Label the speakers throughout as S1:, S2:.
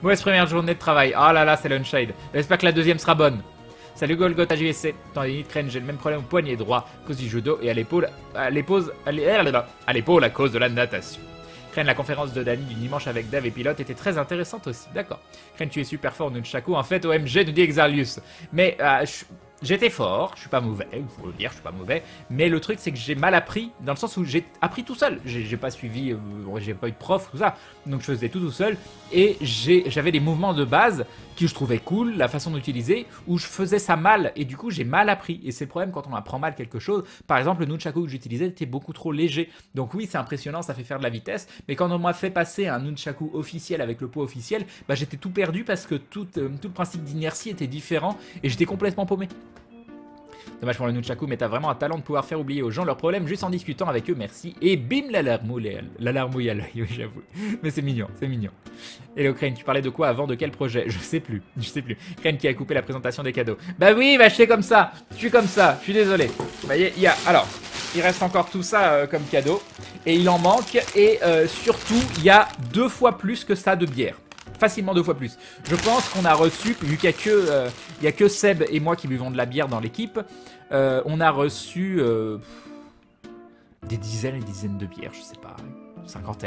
S1: Mauvaise première journée de travail. Ah là là, c'est l'Unshade. J'espère que la deuxième sera bonne. Salut Golgotha JSC. Dans les Crane, j'ai le même problème au poignet droit à cause du judo et à l'épaule à l'épaule à cause de la natation. Crane, la conférence de Dani du dimanche avec Dave et Pilote était très intéressante aussi. D'accord. Crane, tu es super fort, Nunchaku. En fait, OMG, nous dit Exarlius. Mais j'étais fort, je suis pas mauvais, il faut le dire, je suis pas mauvais. Mais le truc, c'est que j'ai mal appris, dans le sens où j'ai appris tout seul. J'ai pas suivi, j'ai pas eu de prof, tout ça. Donc je faisais tout seul. Et j'avais des mouvements de base que je trouvais cool, la façon d'utiliser, où je faisais ça mal. Et du coup, j'ai mal appris. Et c'est le problème quand on apprend mal quelque chose. Par exemple, le Nunchaku que j'utilisais était beaucoup trop léger. Donc oui, c'est impressionnant, ça fait faire de la vitesse. Mais quand on m'a fait passer un Nunchaku officiel avec le poids officiel, bah, j'étais tout perdu parce que tout le principe d'inertie était différent. Et j'étais complètement paumé. Dommage pour le Nunchaku, mais t'as vraiment un talent de pouvoir faire oublier aux gens leurs problèmes juste en discutant avec eux, merci. Et bim, l'alarmouille à l'œil, oui, j'avoue. Mais c'est mignon, c'est mignon. Hello Crane, tu parlais de quoi avant, de quel projet? Je sais plus. Crane qui a coupé la présentation des cadeaux. Bah oui, bah je fais comme ça, je suis désolé. Bah, alors, il reste encore tout ça comme cadeau, et il en manque, et surtout, il y a 2 fois plus que ça de bière. Facilement 2 fois plus. Je pense qu'on a reçu, vu qu'il n'y a que Seb et moi qui buvons de la bière dans l'équipe, on a reçu des dizaines et des dizaines de bières, je sais pas, 50,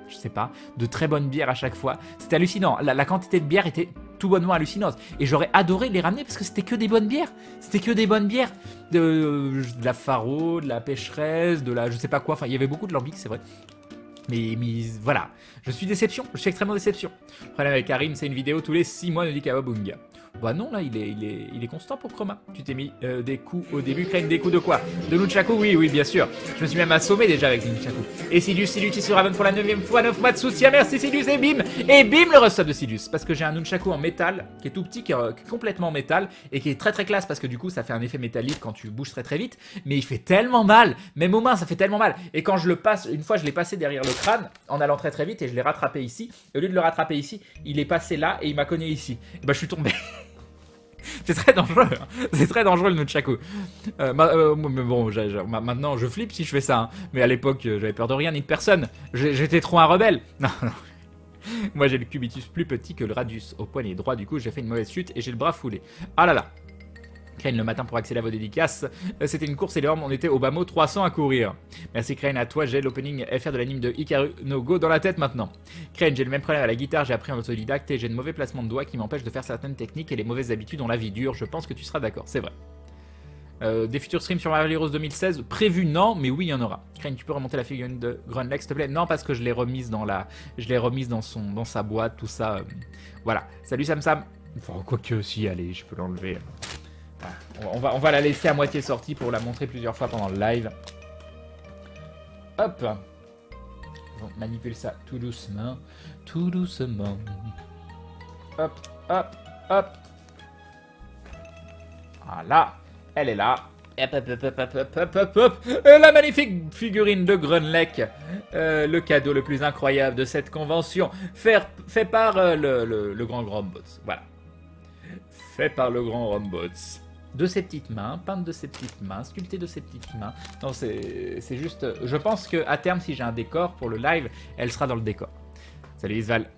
S1: je sais pas, de très bonnes bières à chaque fois. C'était hallucinant, la quantité de bière était tout bonnement hallucinante. Et j'aurais adoré les ramener parce que c'était que des bonnes bières. C'était que des bonnes bières. De la Faro, de la Pécheresse, de la je sais pas quoi, enfin il y avait beaucoup de lambic, c'est vrai. Mais voilà, je suis extrêmement déception. Le problème avec Karim, c'est une vidéo tous les 6 mois, nous dit Kawabunga. Bah non, là, il est constant pour Chroma. Tu t'es mis des coups au début, Crane, des coups de quoi? De Nunchaku? Oui, bien sûr. Je me suis même assommé déjà avec Nunchaku. Et Sidious qui se Raven pour la 9ème fois, 9 mois de soutien, merci Sidious, et bim, le resub de Sidious. Parce que j'ai un Nunchaku en métal, qui est tout petit, qui est complètement en métal, et qui est très très classe, parce que du coup, ça fait un effet métallique quand tu bouges très très vite, mais il fait tellement mal, même aux mains, ça fait tellement mal. Et quand je le passe, une fois, je l'ai passé derrière le crâne, en allant très très vite, et je l'ai rattrapé ici, et au lieu de le rattraper ici, il est passé là, et il m'a cogné ici. Et bah, je suis tombé. C'est très dangereux, hein. C'est très dangereux le Nunchaku. Mais bon, maintenant je flippe si je fais ça, hein. Mais à l'époque, j'avais peur de rien ni de personne. J'étais trop un rebelle. Non. Moi j'ai le cubitus plus petit que le radius au poignet droit, du coup j'ai fait une mauvaise chute et j'ai le bras foulé. Ah là là. Crane le matin pour accéder à vos dédicaces. C'était une course énorme, on était au bas mot 300 à courir. Merci Crane, à toi, j'ai l'opening FR de l'anime de Hikaru no Go dans la tête maintenant. Crane, j'ai le même problème à la guitare, j'ai appris en autodidacte et j'ai de mauvais placements de doigts qui m'empêchent de faire certaines techniques et les mauvaises habitudes ont la vie dure, je pense que tu seras d'accord, c'est vrai. Des futurs streams sur Mario Rose 2016, prévu non, mais oui il y en aura. Crane, tu peux remonter la figurine de Grunlex s'il te plaît? Non, parce que je l'ai remise dans sa boîte, tout ça. Voilà. Salut Sam Sam. Enfin, quoique si, allez, je peux l'enlever. On va la laisser à moitié sortie pour la montrer plusieurs fois pendant le live. Hop. On manipule ça tout doucement. Tout doucement. Hop, hop, hop. Voilà. Elle est là. Hop. La magnifique figurine de Grunleck. Le cadeau le plus incroyable de cette convention. Fait par le grand Rombots. Voilà. Fait par le grand Rombots. De ses petites mains, peinte de ses petites mains, sculpté de ses petites mains. Non, c'est juste... Je pense qu'à terme, si j'ai un décor pour le live, elle sera dans le décor. Salut Isval.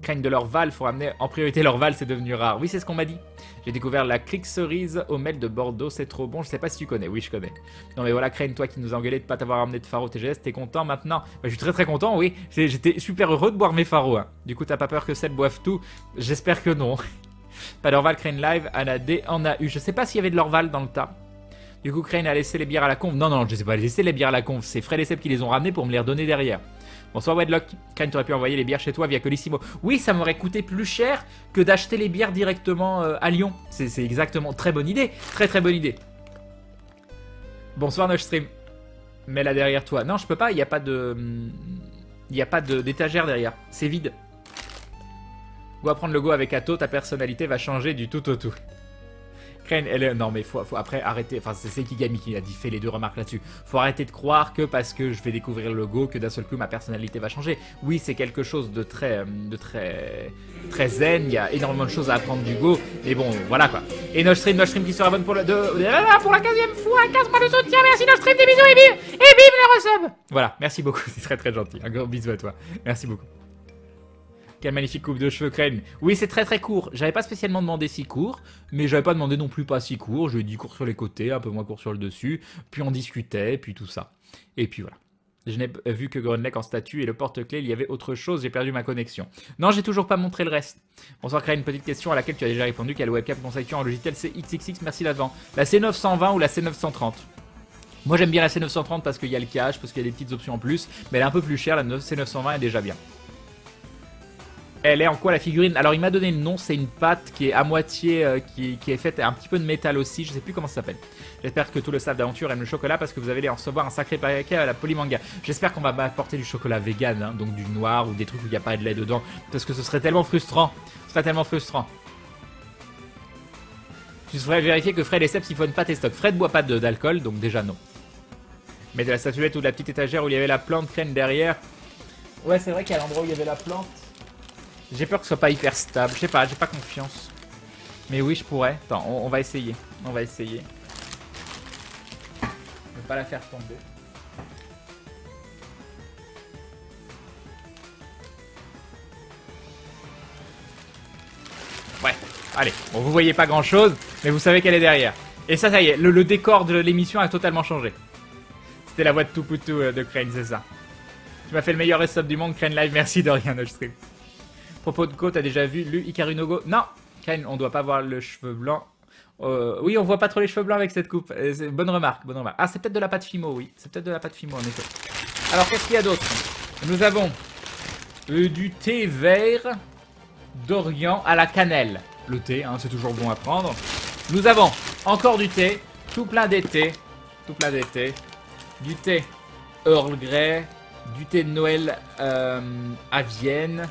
S1: Craignent de leur Val, faut ramener en priorité leur Val, c'est devenu rare. Oui, c'est ce qu'on m'a dit. J'ai découvert la clique cerise au mail de Bordeaux, c'est trop bon. Je sais pas si tu connais. Oui, je connais. Non mais voilà, Crane, toi qui nous a engueulé de pas t'avoir ramené de Faro TGS, t'es content maintenant? Bah, je suis très très content, oui. J'étais super heureux de boire mes Faro. Hein. Du coup, t'as pas peur que Seb boive tout? J'espère que non. Pas d'Orval, Crane Live, Anadé en a eu. Je sais pas s'il y avait de l'Orval dans le tas. Du coup, Crane a laissé les bières à la conf. Non, je sais pas laisser les bières à la conf. C'est Fred et Seb qui les ont ramenées pour me les redonner derrière. Bonsoir Wedlock. Crane, t'aurais pu envoyer les bières chez toi via Colissimo. Oui, ça m'aurait coûté plus cher que d'acheter les bières directement à Lyon. C'est exactement très bonne idée. Très très bonne idée. Bonsoir Nochstream. Mets-la derrière toi. Non, je peux pas. Il n'y a pas de... Il n'y a pas d'étagère derrière. C'est vide. Go apprendre le go avec Atto, ta personnalité va changer du tout au tout. Crane, non mais faut après arrêter, enfin c'est Kigami qui a dit, fait les deux remarques là-dessus. Faut arrêter de croire que parce que je vais découvrir le go, que d'un seul coup ma personnalité va changer. Oui, c'est quelque chose de très zen, il y a énormément de choses à apprendre du go, mais bon, voilà quoi. Et Nochstream qui se rabonne pour la 15e fois, 15 mois de soutien, merci Nochstream, des bisous et bim le resub. Voilà, merci beaucoup, c'est très très gentil, un gros bisou à toi, merci beaucoup. Quelle magnifique coupe de cheveux, Crane. Oui, c'est très très court. J'avais pas spécialement demandé si court, mais j'avais pas demandé non plus pas si court. Je lui ai dit court sur les côtés, un peu moins court sur le dessus. Puis on discutait, puis tout ça. Et puis voilà. Je n'ai vu que Grunlech en statue et le porte-clés, il y avait autre chose, j'ai perdu ma connexion. Non, j'ai toujours pas montré le reste. Bonsoir, Crane, une petite question à laquelle tu as déjà répondu. Quelle webcam conseilles-tu en Logitech CXXX? Merci d'avant. La C920 ou la C930? Moi j'aime bien la C930 parce qu'il y a le cache, parce qu'il y a des petites options en plus, mais elle est un peu plus chère, la C920 est déjà bien. Elle est en quoi la figurine? Alors il m'a donné le nom, c'est une pâte qui est à moitié, qui est faite un petit peu de métal aussi, je sais plus comment ça s'appelle. J'espère que tout le staff d'aventure aime le chocolat parce que vous allez en recevoir un sacré paquet à la Polymanga. J'espère qu'on va m'apporter du chocolat vegan, hein, donc du noir ou des trucs où il n'y a pas de lait dedans, parce que ce serait tellement frustrant. Ce serait tellement frustrant. Je voudrais vérifier que Fred et Seb siphonnent pas tes stocks. Fred boit pas d'alcool, donc déjà non. Mais de la statuette ou de la petite étagère où il y avait la plante Crane derrière. Ouais, c'est vrai qu'à l'endroit où il y avait la plante. J'ai peur que ce soit pas hyper stable. Je sais pas, j'ai pas confiance. Mais oui, je pourrais. Attends, on va essayer. On va essayer. Je vais pas la faire tomber. Ouais, allez. Bon, vous voyez pas grand chose, mais vous savez qu'elle est derrière. Et ça y est, le décor de l'émission a totalement changé. C'était la voix de Toupoutou de Crane, c'est ça. Tu m'as fait le meilleur rest-up du monde, Crane Live. Merci de rien, Stream. Propos de Co, t'as déjà lu Hikaru no Go? Non, Crane, on doit pas voir le cheveu blanc. Oui, on voit pas trop les cheveux blancs avec cette coupe. Bonne remarque, bonne remarque. Ah, c'est peut-être de la pâte Fimo, oui. C'est peut-être de la pâte Fimo, en effet. Alors, qu'est-ce qu'il y a d'autre? Nous avons du thé vert d'Orient à la cannelle. Le thé, hein, c'est toujours bon à prendre. Nous avons encore du thé, tout plein d'été. Tout plein d'été. Du thé Earl Grey, du thé de Noël à Vienne.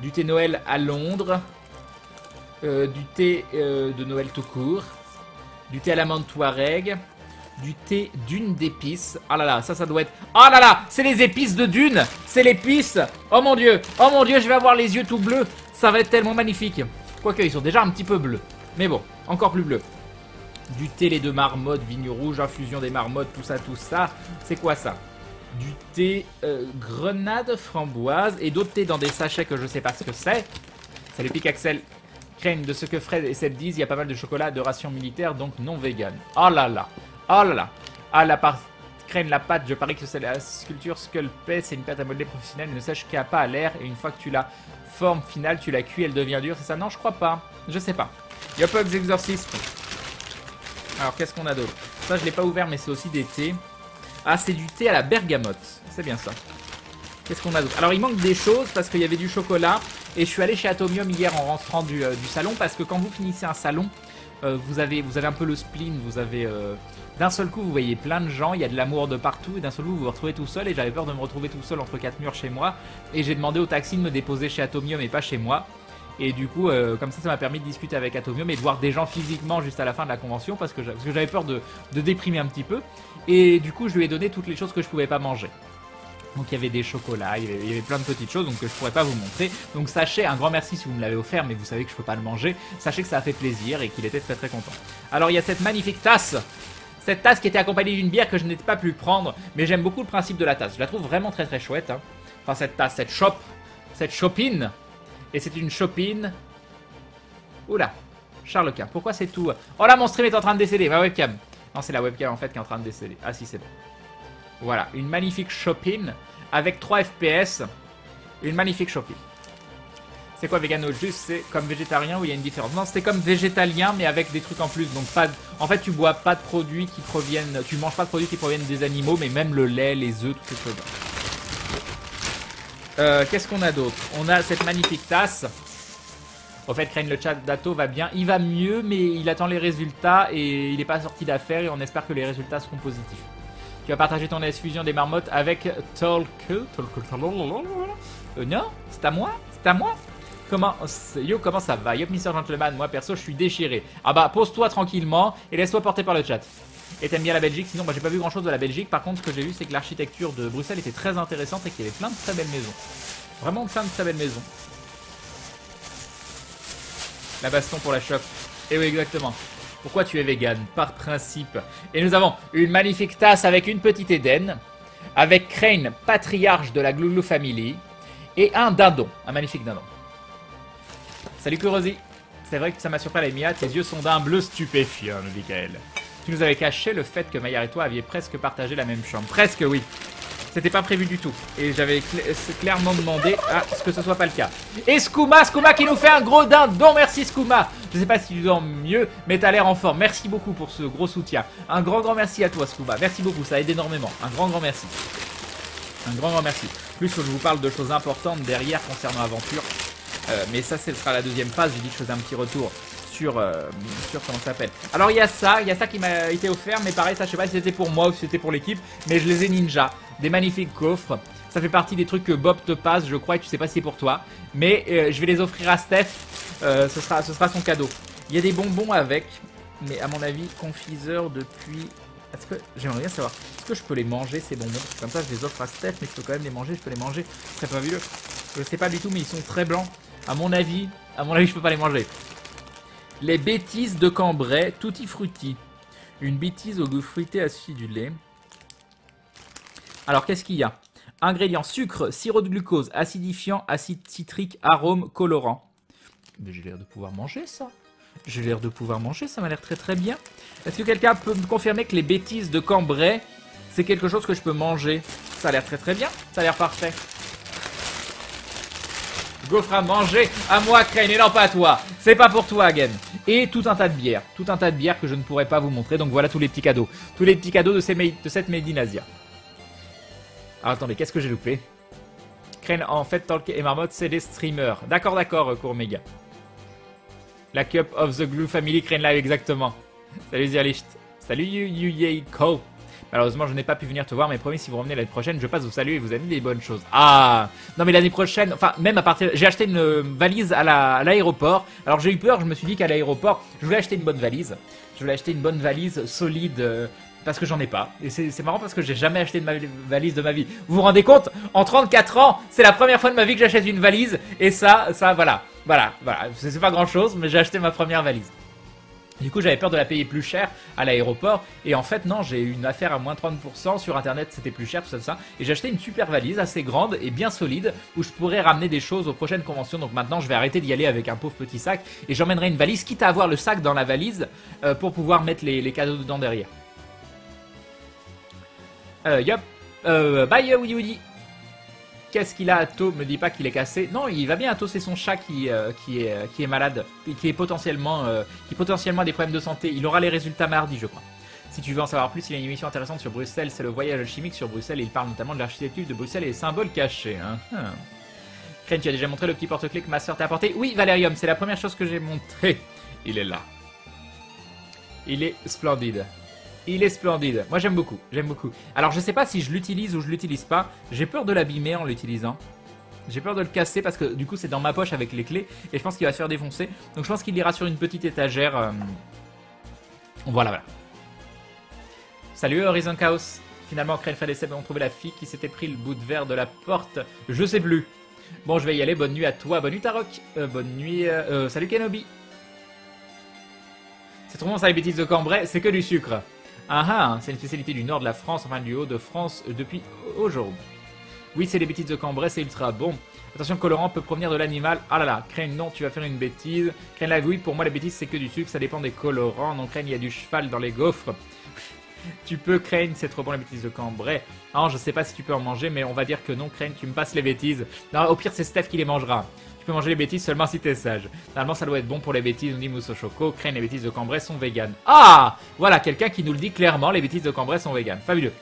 S1: Du thé Noël à Londres, du thé de Noël tout court, du thé à l'amande Touareg, du thé d'une d'épices. Ah là là, ça doit être... Ah là là, c'est les épices de Dune. C'est l'épice. Oh mon dieu, je vais avoir les yeux tout bleus. Ça va être tellement magnifique. Quoique, ils sont déjà un petit peu bleus. Mais bon, encore plus bleus. Du thé les deux marmottes, vigne rouge, infusion des marmottes, tout ça. C'est quoi ça? Du thé grenade framboise et d'autres thés dans des sachets que je sais pas ce que c'est. Salut Pickaxel. Crane, de ce que Fred et Seb disent, il y a pas mal de chocolat de ration militaire, donc non vegan. Oh là là. Oh là là. Ah, la part Crane, la pâte, je parie que c'est la sculpture Sculpey, c'est une pâte à modeler professionnelle, ne sèche qu'à pas à l'air, et une fois que tu la forme finale, tu la cuis, elle devient dure, c'est ça? Non, je crois pas. Je sais pas. Yopox Exorcist. Alors, qu'est-ce qu'on a d'autre? Ça, je l'ai pas ouvert, mais c'est aussi des thés. Ah, c'est du thé à la bergamote. C'est bien ça. Qu'est-ce qu'on a d'autre? Alors, il manque des choses parce qu'il y avait du chocolat. Et je suis allé chez Atomium hier en rentrant du salon. Parce que quand vous finissez un salon, vous avez un peu le spleen. Vous avez... d'un seul coup, vous voyez plein de gens. Il y a de l'amour de partout. Et d'un seul coup, vous vous retrouvez tout seul. Et j'avais peur de me retrouver tout seul entre quatre murs chez moi. Et j'ai demandé au taxi de me déposer chez Atomium et pas chez moi. Et du coup, comme ça m'a permis de discuter avec Atomium et de voir des gens physiquement juste à la fin de la convention parce que j'avais peur de déprimer un petit peu. Et du coup, je lui ai donné toutes les choses que je pouvais pas manger. Donc il y avait des chocolats, il y avait plein de petites choses donc que je pourrais pas vous montrer. Donc sachez, un grand merci si vous me l'avez offert, mais vous savez que je peux pas le manger. Sachez que ça a fait plaisir et qu'il était très très content. Alors il y a cette magnifique tasse. Cette tasse qui était accompagnée d'une bière que je n'étais pas pu prendre. Mais j'aime beaucoup le principe de la tasse. Je la trouve vraiment très très chouette. Hein. Enfin cette tasse, cette chopine. Et c'est une chopine. Oula, Charles Quint. Pourquoi c'est tout? Oh là, mon stream est en train de décéder. Ma webcam. Non, c'est la webcam en fait qui est en train de décéder. Ah si, c'est bon. Voilà, une magnifique chopine avec 3 FPS. Une magnifique chopine. C'est quoi vegan au juste? C'est comme végétarien ou il y a une différence? Non, c'est comme végétalien mais avec des trucs en plus. Donc pas. En fait, tu bois pas de produits qui proviennent. Tu manges pas de produits qui proviennent des animaux, mais même le lait, les œufs, toutes ces choses. Qu'est-ce qu'on a d'autre? On a cette magnifique tasse. Au fait, Crane, le chat d'Ato va bien. Il va mieux, mais il attend les résultats et il n'est pas sorti d'affaire et on espère que les résultats seront positifs. Tu vas partager ton fusion des marmottes avec Tolku. Non, c'est à moi? C'est à moi? Comment ça va? Yop, Mr. Gentleman, moi perso, je suis déchiré. Ah bah, pose-toi tranquillement et laisse-toi porter par le chat. Et t'aimes bien la Belgique? Sinon, bah, j'ai pas vu grand chose de la Belgique. Par contre, ce que j'ai vu, c'est que l'architecture de Bruxelles était très intéressante et qu'il y avait plein de très belles maisons. Vraiment plein de très belles maisons. La baston pour la shop. Et oui, exactement. Pourquoi tu es vegan? Par principe. Et nous avons une magnifique tasse avec une petite Eden. Avec Crane, patriarche de la Glouglou Family. Et un dindon. Un magnifique dindon. Salut Kurosi. C'est vrai que ça m'a surpris la Mia, tes yeux sont d'un bleu stupéfiant, nous dit Kael. Tu nous avais caché le fait que Maillard et toi aviez presque partagé la même chambre. Presque, oui. C'était pas prévu du tout. Et j'avais clairement demandé à ce que ce soit pas le cas. Et Skouma qui nous fait un gros dindon. Merci Skouma. Je sais pas si tu dors mieux, mais t'as l'air en forme. Merci beaucoup pour ce gros soutien. Un grand merci à toi Skouma. Merci beaucoup, ça aide énormément. Un grand merci. Un grand merci. Plus je vous parle de choses importantes derrière concernant Aventure. Mais ça, ce sera la deuxième phase. J'ai dit que je faisais un petit retour sur comment ça s'appelle. Alors il y a ça qui m'a été offert, mais pareil, ça je sais pas si c'était pour moi ou si c'était pour l'équipe, mais je les ai ninja. Des magnifiques coffres. Ça fait partie des trucs que Bob te passe, je crois, et tu sais pas si c'est pour toi. Mais je vais les offrir à Steph. Ce sera son cadeau. Il y a des bonbons avec, mais à mon avis, confiseur depuis. Est-ce que j'aimerais bien savoir, est-ce que je peux les manger ces bonbons? Comme ça, je les offre à Steph, mais je peux quand même les manger. Je peux les manger. C'est fabuleux. Je sais pas du tout, mais ils sont très blancs. À mon avis, je peux pas les manger. Les bêtises de Cambrai, tutti frutti. Une bêtise au goût fruité acidulé. Alors, qu'est-ce qu'il y a? Ingrédients: sucre, sirop de glucose, acidifiant, acide citrique, arôme, colorant. Mais j'ai l'air de pouvoir manger ça. J'ai l'air de pouvoir manger, ça m'a l'air très bien. Est-ce que quelqu'un peut me confirmer que les bêtises de Cambrai, c'est quelque chose que je peux manger? Ça a l'air très bien, ça a l'air parfait. Gaufre à manger, à moi Crane, et non pas à toi. C'est pas pour toi, Again. Et tout un tas de bières que je ne pourrais pas vous montrer. Donc voilà tous les petits cadeaux. Tous les petits cadeaux de cette Made in Asia. Alors attendez, qu'est-ce que j'ai loupé? Crane, en fait, Talk et Marmotte, c'est des streamers. D'accord, Courméga. La Cup of the Glue Family, Crane Live, exactement. Salut Zirlicht. Salut Yuyeiko. Malheureusement, je n'ai pas pu venir te voir, mais promis, si vous revenez l'année prochaine, je passe vous saluer et vous amener des bonnes choses. Ah, non, mais l'année prochaine, enfin, même à partir. J'ai acheté une valise à l'aéroport. Alors, j'ai eu peur, je me suis dit qu'à l'aéroport, je voulais acheter une bonne valise. Je voulais acheter une bonne valise solide. Parce que j'en ai pas. Et c'est marrant parce que j'ai jamais acheté de valise de ma vie. Vous vous rendez compte? En 34 ans, c'est la première fois de ma vie que j'achète une valise. Et ça, voilà. Voilà. C'est pas grand chose, mais j'ai acheté ma première valise. Du coup, j'avais peur de la payer plus cher à l'aéroport. Et en fait, non, j'ai eu une affaire à moins 30%. Sur internet, c'était plus cher, tout ça. Et j'ai acheté une super valise assez grande et bien solide où je pourrais ramener des choses aux prochaines conventions. Donc maintenant, je vais arrêter d'y aller avec un pauvre petit sac. Et j'emmènerai une valise, quitte à avoir le sac dans la valise pour pouvoir mettre les cadeaux dedans derrière. Yup. Bye Woody. Qu'est-ce qu'il a, Atto? Me dis pas qu'il est cassé. Non, il va bien, Atto, c'est son chat qui est malade. Et qui potentiellement a des problèmes de santé. Il aura les résultats mardi, je crois. Si tu veux en savoir plus, il y a une émission intéressante sur Bruxelles. C'est le voyage alchimique sur Bruxelles. Et il parle notamment de l'architecture de Bruxelles et des symboles cachés. Crane, tu as déjà montré le petit porte-clés que ma soeur t'a apporté? Oui, Valérium, c'est la première chose que j'ai montré. Il est là. Il est splendide. Il est splendide. Moi, j'aime beaucoup. Alors, je sais pas si je l'utilise ou je l'utilise pas. J'ai peur de l'abîmer en l'utilisant. J'ai peur de le casser parce que du coup, c'est dans ma poche avec les clés. Et je pense qu'il va se faire défoncer. Donc, je pense qu'il ira sur une petite étagère. Voilà. Salut Horizon Chaos. Finalement, Crane, Fred et Seb ont trouvé la fille qui s'était pris le bout de verre de la porte. Je sais plus. Bon, je vais y aller. Bonne nuit à toi. Bonne nuit Tarok. Bonne nuit. Salut Kenobi. C'est trop bon ça, les bêtises de Cambrai. C'est que du sucre. C'est une spécialité du nord de la France, enfin du haut de France, depuis aujourd'hui. Oui, c'est les bêtises de Cambrai, c'est ultra bon. Attention, colorant peut provenir de l'animal. Ah là là, Crane, non, tu vas faire une bêtise. Crane Live, oui, pour moi, les bêtises, c'est que du sucre, ça dépend des colorants. Non, Crane, il y a du cheval dans les gaufres. Tu peux, Crane, c'est trop bon, les bêtises de Cambrai. Je sais pas si tu peux en manger, mais on va dire que non, Crane, tu me passes les bêtises. Non, au pire, c'est Steph qui les mangera. Tu peux manger les bêtises seulement si t'es sage. Normalement, ça doit être bon pour les bêtises, nous dit Mousse au Choco. Crane, les bêtises de Cambrai sont véganes. Voilà, quelqu'un qui nous le dit clairement, les bêtises de Cambrai sont véganes. Fabuleux.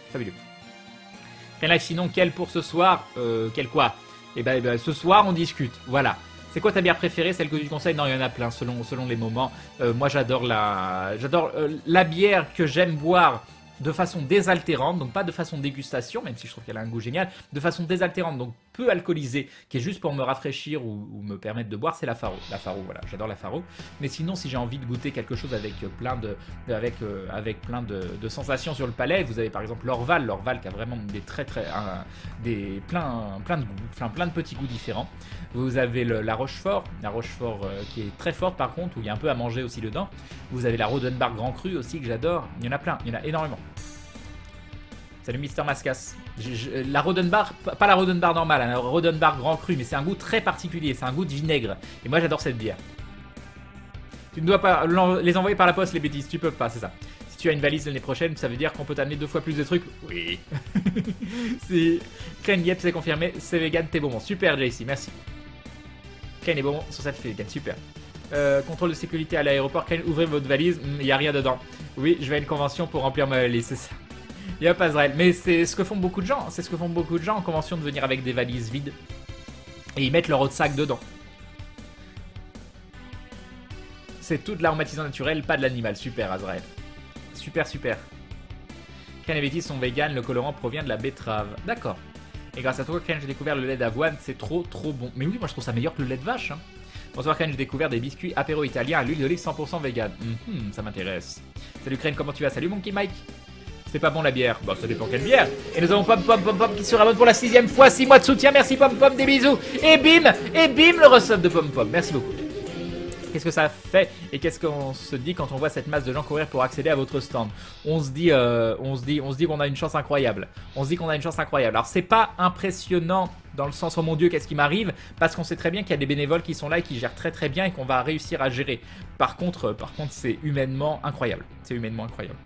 S1: Crane Live, sinon, quel pour ce soir? Quel quoi? Eh ben, ce soir, on discute. Voilà. C'est quoi ta bière préférée? Celle que tu conseilles? Non, il y en a plein, selon les moments. Moi, j'adore la bière que j'aime boire de façon désaltérante, donc pas de façon dégustation, même si je trouve qu'elle a un goût génial, de façon désaltérante, donc peu alcoolisée, qui est juste pour me rafraîchir ou me permettre de boire, c'est la Faro. La Faro, voilà, j'adore la Faro. Mais sinon, si j'ai envie de goûter quelque chose avec plein de sensations sur le palais, vous avez par exemple l'Orval qui a vraiment des plein de petits goûts différents. Vous avez la Rochefort qui est très forte par contre, où il y a un peu à manger aussi dedans. Vous avez la Rodenbach Grand Cru aussi que j'adore. Il y en a plein, il y en a énormément. Salut Mister Mascas. La Rodenbar, pas la Rodenbar normale, hein, la Rodenbar Grand Cru, mais c'est un goût très particulier, c'est un goût de vinaigre. Et moi j'adore cette bière. Tu ne dois pas les envoyer par la poste les bêtises, tu peux pas, c'est ça. Si tu as une valise l'année prochaine, ça veut dire qu'on peut t'amener 2 fois plus de trucs. Oui. Si Crane Yep, c'est confirmé, c'est vegan, t'es bonbon. Super JC, merci. Crane est bonbon sur cette vegan, super. Contrôle de sécurité à l'aéroport, Crane, ouvrez votre valise, il n'y a rien dedans. Oui, je vais à une convention pour remplir ma valise, c'est ça. Il y a pas Azrael. Mais c'est ce que font beaucoup de gens. C'est ce que font beaucoup de gens en convention, de venir avec des valises vides. Et ils mettent leur autre sac dedans. C'est tout de l'aromatisant naturel, pas de l'animal. Super Azrael. Super, super. Crane et Betty sont vegan, le colorant provient de la betterave. D'accord. Et grâce à toi, Crane, j'ai découvert le lait d'avoine. C'est trop bon. Mais oui, moi je trouve ça meilleur que le lait de vache. Hein. Bonsoir Crane, j'ai découvert des biscuits apéro italiens à l'huile d'olive 100% vegan. Ça m'intéresse. Salut Crane, comment tu vas? Salut Monkey Mike. C'est pas bon la bière. Bon, ça dépend quelle bière. Et nous avons Pom qui sera bonne pour la 6ème fois. 6 mois de soutien. Merci Pom, des bisous. Et bim, le resub de Pom. Merci beaucoup. Qu'est-ce que ça fait et qu'est-ce qu'on se dit quand on voit cette masse de gens courir pour accéder à votre stand? On se dit qu'on a une chance incroyable. On se dit qu'on a une chance incroyable. Alors c'est pas impressionnant dans le sens oh mon Dieu qu'est-ce qui m'arrive, parce qu'on sait très bien qu'il y a des bénévoles qui sont là et qui gèrent très bien et qu'on va réussir à gérer. Par contre c'est humainement incroyable. C'est humainement incroyable.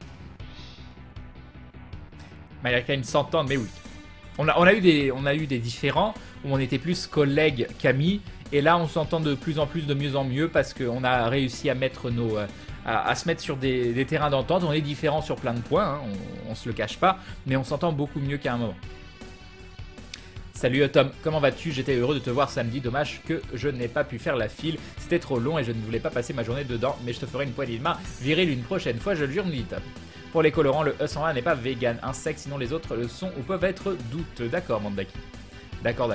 S1: American s'entendent, mais oui. On a eu des différends où on était plus collègues qu'amis. Et là, on s'entend de plus en plus, de mieux en mieux, parce qu'on a réussi à mettre à se mettre sur des terrains d'entente. On est différents sur plein de points, hein, on se le cache pas, mais on s'entend beaucoup mieux qu'à un moment. Salut Tom, comment vas-tu? J'étais heureux de te voir samedi, dommage que je n'ai pas pu faire la file. C'était trop long et je ne voulais pas passer ma journée dedans, mais je te ferai une poignée de main virile une prochaine fois, je le jure, dit Tom. Pour les colorants, le E101 n'est pas vegan, insecte, sinon les autres le sont ou peuvent être douteux. D'accord, Mandaki. D'accord.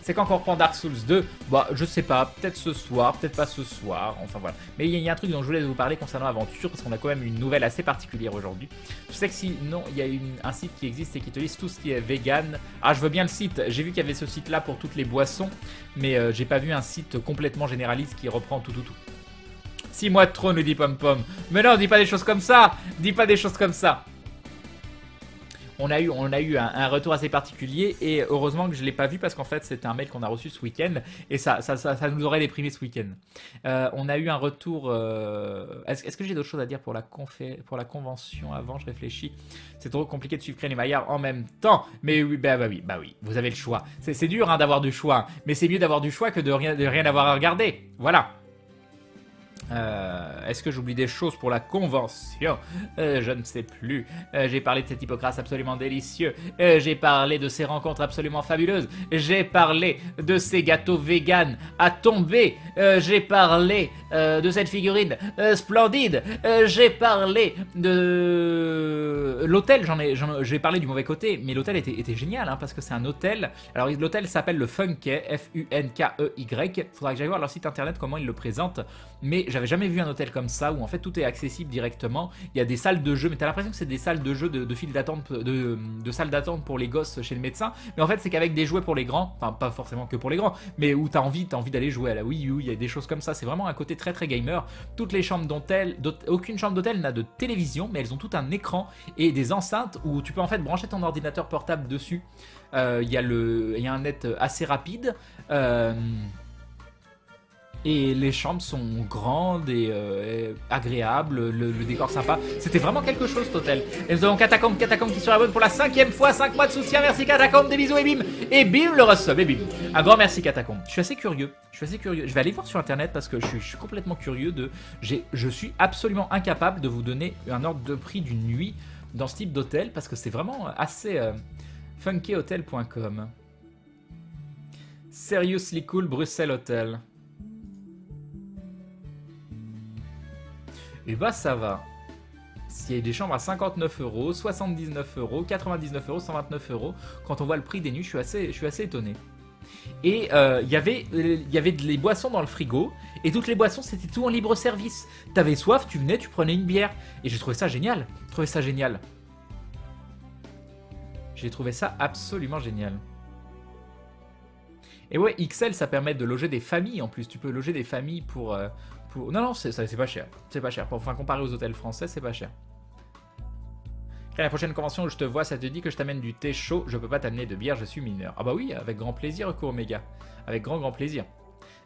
S1: C'est quand qu'on reprend Dark Souls 2? Bah, je sais pas, peut-être ce soir, peut-être pas ce soir, enfin voilà. Mais il y a un truc dont je voulais vous parler concernant l'aventure, parce qu'on a quand même une nouvelle assez particulière aujourd'hui. Je sais que sinon, il y a un site qui existe et qui te liste tout ce qui est vegan. Ah, je veux bien le site, j'ai vu qu'il y avait ce site-là pour toutes les boissons, mais j'ai pas vu un site complètement généraliste qui reprend tout. 6 mois de trop, nous dit Pom. Mais non, dis pas des choses comme ça. Dis pas des choses comme ça. On a eu un retour assez particulier et heureusement que je ne l'ai pas vu parce qu'en fait c'était un mail qu'on a reçu ce week-end et ça nous aurait déprimé ce week-end. On a eu un retour... Est-ce que j'ai d'autres choses à dire pour la convention avant? Je réfléchis. C'est trop compliqué de suivre Crane et Maillard en même temps. Mais oui, bah oui, vous avez le choix. C'est dur hein, d'avoir du choix, mais c'est mieux d'avoir du choix que de rien avoir à regarder. Voilà. Est-ce que j'oublie des choses pour la convention? Je ne sais plus. J'ai parlé de cet Hippocrate absolument délicieux. J'ai parlé de ces rencontres absolument fabuleuses. J'ai parlé de ces gâteaux véganes à tomber. J'ai parlé de cette figurine splendide. J'ai parlé de l'hôtel. J'ai parlé du mauvais côté, mais l'hôtel était génial hein, parce que c'est un hôtel. Alors l'hôtel s'appelle le Funkey, F-U-N-K-E-Y. Faudra que j'aille voir leur site internet comment ils le présentent. Mais j'avais jamais vu un hôtel comme ça où en fait tout est accessible directement. Il y a des salles de jeu, mais t'as l'impression que c'est des salles de jeu de files d'attente, de salles d'attente pour les gosses chez le médecin. Mais en fait, c'est qu'avec des jouets pour les grands, enfin pas forcément que pour les grands, mais où t'as envie d'aller jouer à la Wii U. Il y a des choses comme ça. C'est vraiment un côté très gamer. Toutes les chambres d'hôtel, aucune chambre d'hôtel n'a de télévision, mais elles ont tout un écran et des enceintes où tu peux en fait brancher ton ordinateur portable dessus. Il y a un net assez rapide. Et les chambres sont grandes et agréables, le décor sympa. C'était vraiment quelque chose cet hôtel. Et nous avons Catacombe qui sera bonne pour la 5ème fois, 5 mois de soutien. Merci Catacombe, des bisous et bim. Et bim le resub et bim. Un grand merci Catacombe. Je suis assez curieux. Je vais aller voir sur internet parce que je suis complètement curieux je suis absolument incapable de vous donner un ordre de prix d'une nuit dans ce type d'hôtel parce que c'est vraiment assez funkyhotel.com. Seriously cool Bruxelles Hotel. Et bah ça va. S'il y a des chambres à 59 €, 79 €, 99 €, 129 €, quand on voit le prix des nuits, je suis assez étonné. Et il y avait des boissons dans le frigo, et toutes les boissons c'était tout en libre service. T'avais soif, tu venais, tu prenais une bière. Et j'ai trouvé ça génial. J'ai trouvé ça absolument génial. Et ouais, XL ça permet de loger des familles en plus. Tu peux loger des familles pour... Non, c'est pas cher. C'est pas cher. Enfin, comparé aux hôtels français, c'est pas cher. À la prochaine convention où je te vois, ça te dit que je t'amène du thé chaud. Je peux pas t'amener de bière, je suis mineur. Ah bah oui, avec grand plaisir, Omega. Avec grand plaisir.